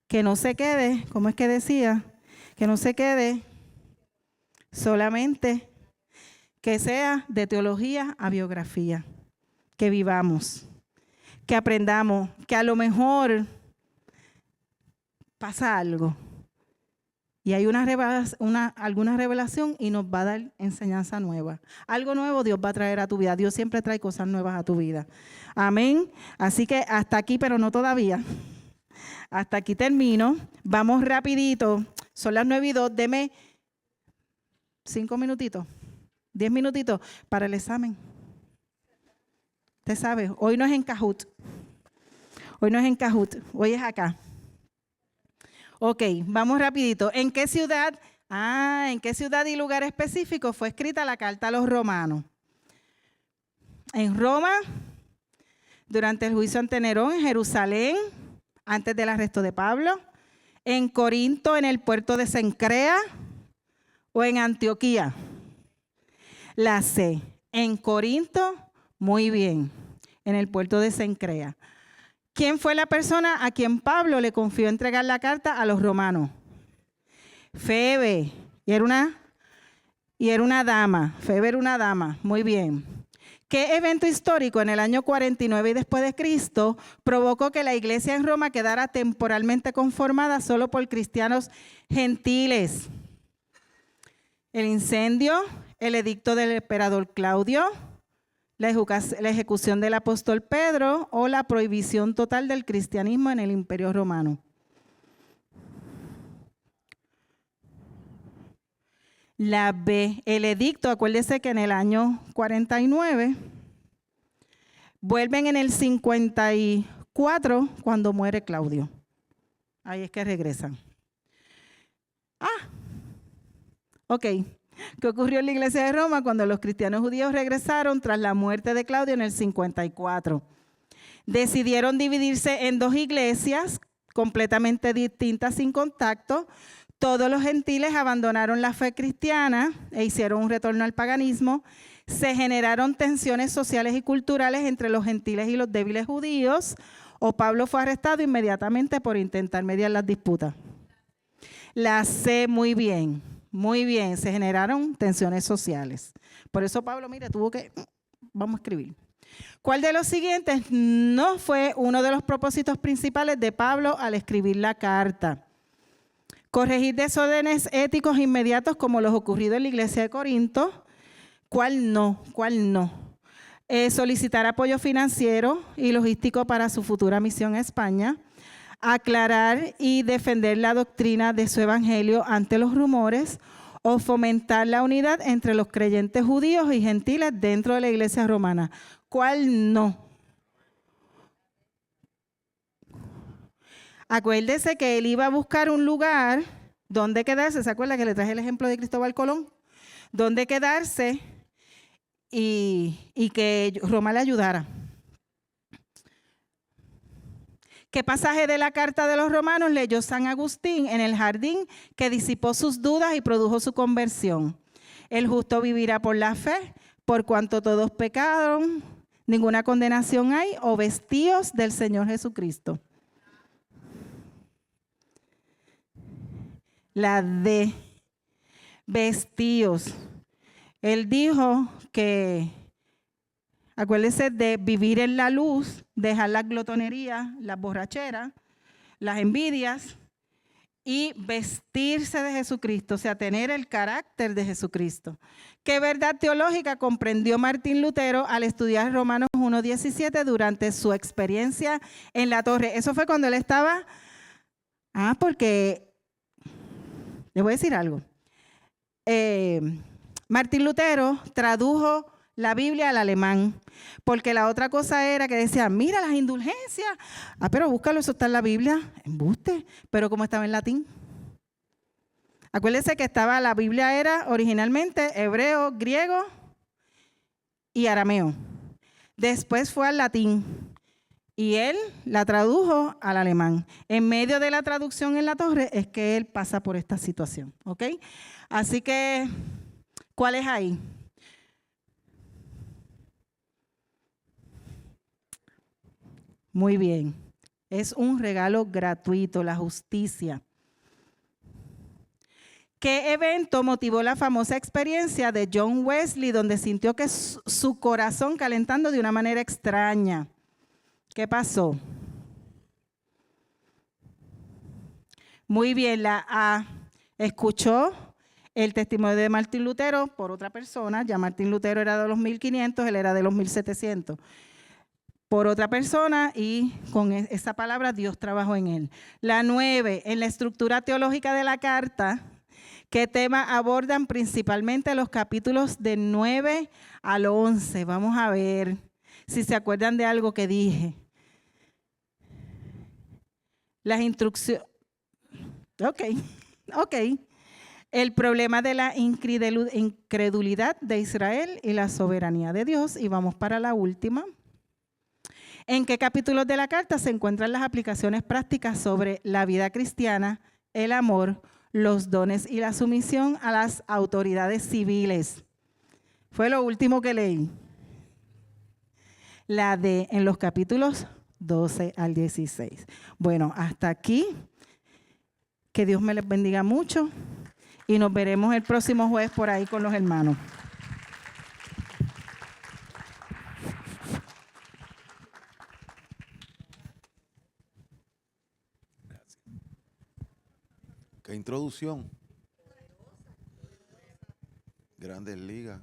Que no se quede, ¿cómo es que decía? Que no se quede solamente, que sea de teología a biografía, que vivamos, que aprendamos, que a lo mejor pasa algo y hay alguna revelación y nos va a dar enseñanza nueva. Algo nuevo Dios va a traer a tu vida. Dios siempre trae cosas nuevas a tu vida. Amén. Así que hasta aquí, pero no todavía. Hasta aquí termino. Vamos rapidito. Son las 9:02. Deme 5 minutitos, 10 minutitos para el examen. Usted sabe, hoy no es en Cajut. Hoy no es en Cajut. Hoy es acá. Ok, vamos rapidito. ¿En qué ciudad ¿En qué ciudad y lugar específico fue escrita la carta a los romanos? En Roma, durante el juicio ante Nerón, en Jerusalén, antes del arresto de Pablo, en Corinto, en el puerto de Cencrea, o en Antioquía. La C, en Corinto, muy bien, en el puerto de Cencrea. ¿Quién fue la persona a quien Pablo le confió entregar la carta a los romanos? Febe, y era una dama. Febe era una dama, muy bien. ¿Qué evento histórico en el año 49 y después de Cristo provocó que la iglesia en Roma quedara temporalmente conformada solo por cristianos gentiles? El incendio, el edicto del emperador Claudio, la ejecución del apóstol Pedro o la prohibición total del cristianismo en el Imperio Romano. La B, el edicto, acuérdese que en el año 49, vuelven en el 54 cuando muere Claudio. Ahí es que regresan. Ok. ¿Qué ocurrió en la iglesia de Roma cuando los cristianos judíos regresaron tras la muerte de Claudio en el 54? Decidieron dividirse en dos iglesias completamente distintas, sin contacto. Todos los gentiles abandonaron la fe cristiana e hicieron un retorno al paganismo. Se generaron tensiones sociales y culturales entre los gentiles y los débiles judíos. Pablo fue arrestado inmediatamente por intentar mediar las disputas. La C, muy bien. Muy bien, se generaron tensiones sociales. Por eso Pablo, mire, vamos a escribir. ¿Cuál de los siguientes no fue uno de los propósitos principales de Pablo al escribir la carta? Corregir desórdenes éticos inmediatos como los ocurridos en la iglesia de Corinto. ¿Cuál no? Solicitar apoyo financiero y logístico para su futura misión a España. Aclarar y defender la doctrina de su evangelio ante los rumores o fomentar la unidad entre los creyentes judíos y gentiles dentro de la iglesia romana. ¿Cuál no? Acuérdese que él iba a buscar un lugar donde quedarse. ¿Se acuerda que le traje el ejemplo de Cristóbal Colón? Donde quedarse y que Roma le ayudara. ¿Qué pasaje de la carta de los romanos leyó San Agustín en el jardín que disipó sus dudas y produjo su conversión? El justo vivirá por la fe, por cuanto todos pecaron, ninguna condenación hay, o vestidos del Señor Jesucristo. La D, vestidos. Él dijo que, acuérdense de vivir en la luz, dejar las glotonerías, las borracheras, las envidias y vestirse de Jesucristo, o sea, tener el carácter de Jesucristo. ¿Qué verdad teológica comprendió Martín Lutero al estudiar Romanos 1:17 durante su experiencia en la torre? Eso fue cuando él estaba, porque, les voy a decir algo. Martín Lutero tradujo la Biblia al alemán, porque la otra cosa era que decía, mira las indulgencias, pero búscalo, eso está en la Biblia, embuste, pero como estaba en latín. Acuérdense que la Biblia era originalmente hebreo, griego y arameo. Después fue al latín y él la tradujo al alemán. En medio de la traducción en la torre es que él pasa por esta situación, ¿ok? Así que, ¿cuál es ahí? Muy bien. Es un regalo gratuito, la justicia. ¿Qué evento motivó la famosa experiencia de John Wesley donde sintió que su corazón calentando de una manera extraña? ¿Qué pasó? Muy bien, la A. Escuchó el testimonio de Martín Lutero por otra persona. Ya Martín Lutero era de los 1500, él era de los 1700. Por otra persona, y con esa palabra Dios trabajó en él. La 9, en la estructura teológica de la carta, ¿qué tema abordan principalmente los capítulos del 9 al 11? Vamos a ver si se acuerdan de algo que dije. Las instrucciones. Ok. el problema de la incredulidad de Israel y la soberanía de Dios. Y vamos para la última. ¿En qué capítulos de la carta se encuentran las aplicaciones prácticas sobre la vida cristiana, el amor, los dones y la sumisión a las autoridades civiles? Fue lo último que leí. En los capítulos 12 al 16. Bueno, hasta aquí. Que Dios me les bendiga mucho y nos veremos el próximo jueves por ahí con los hermanos. Qué introducción. Grandes Ligas.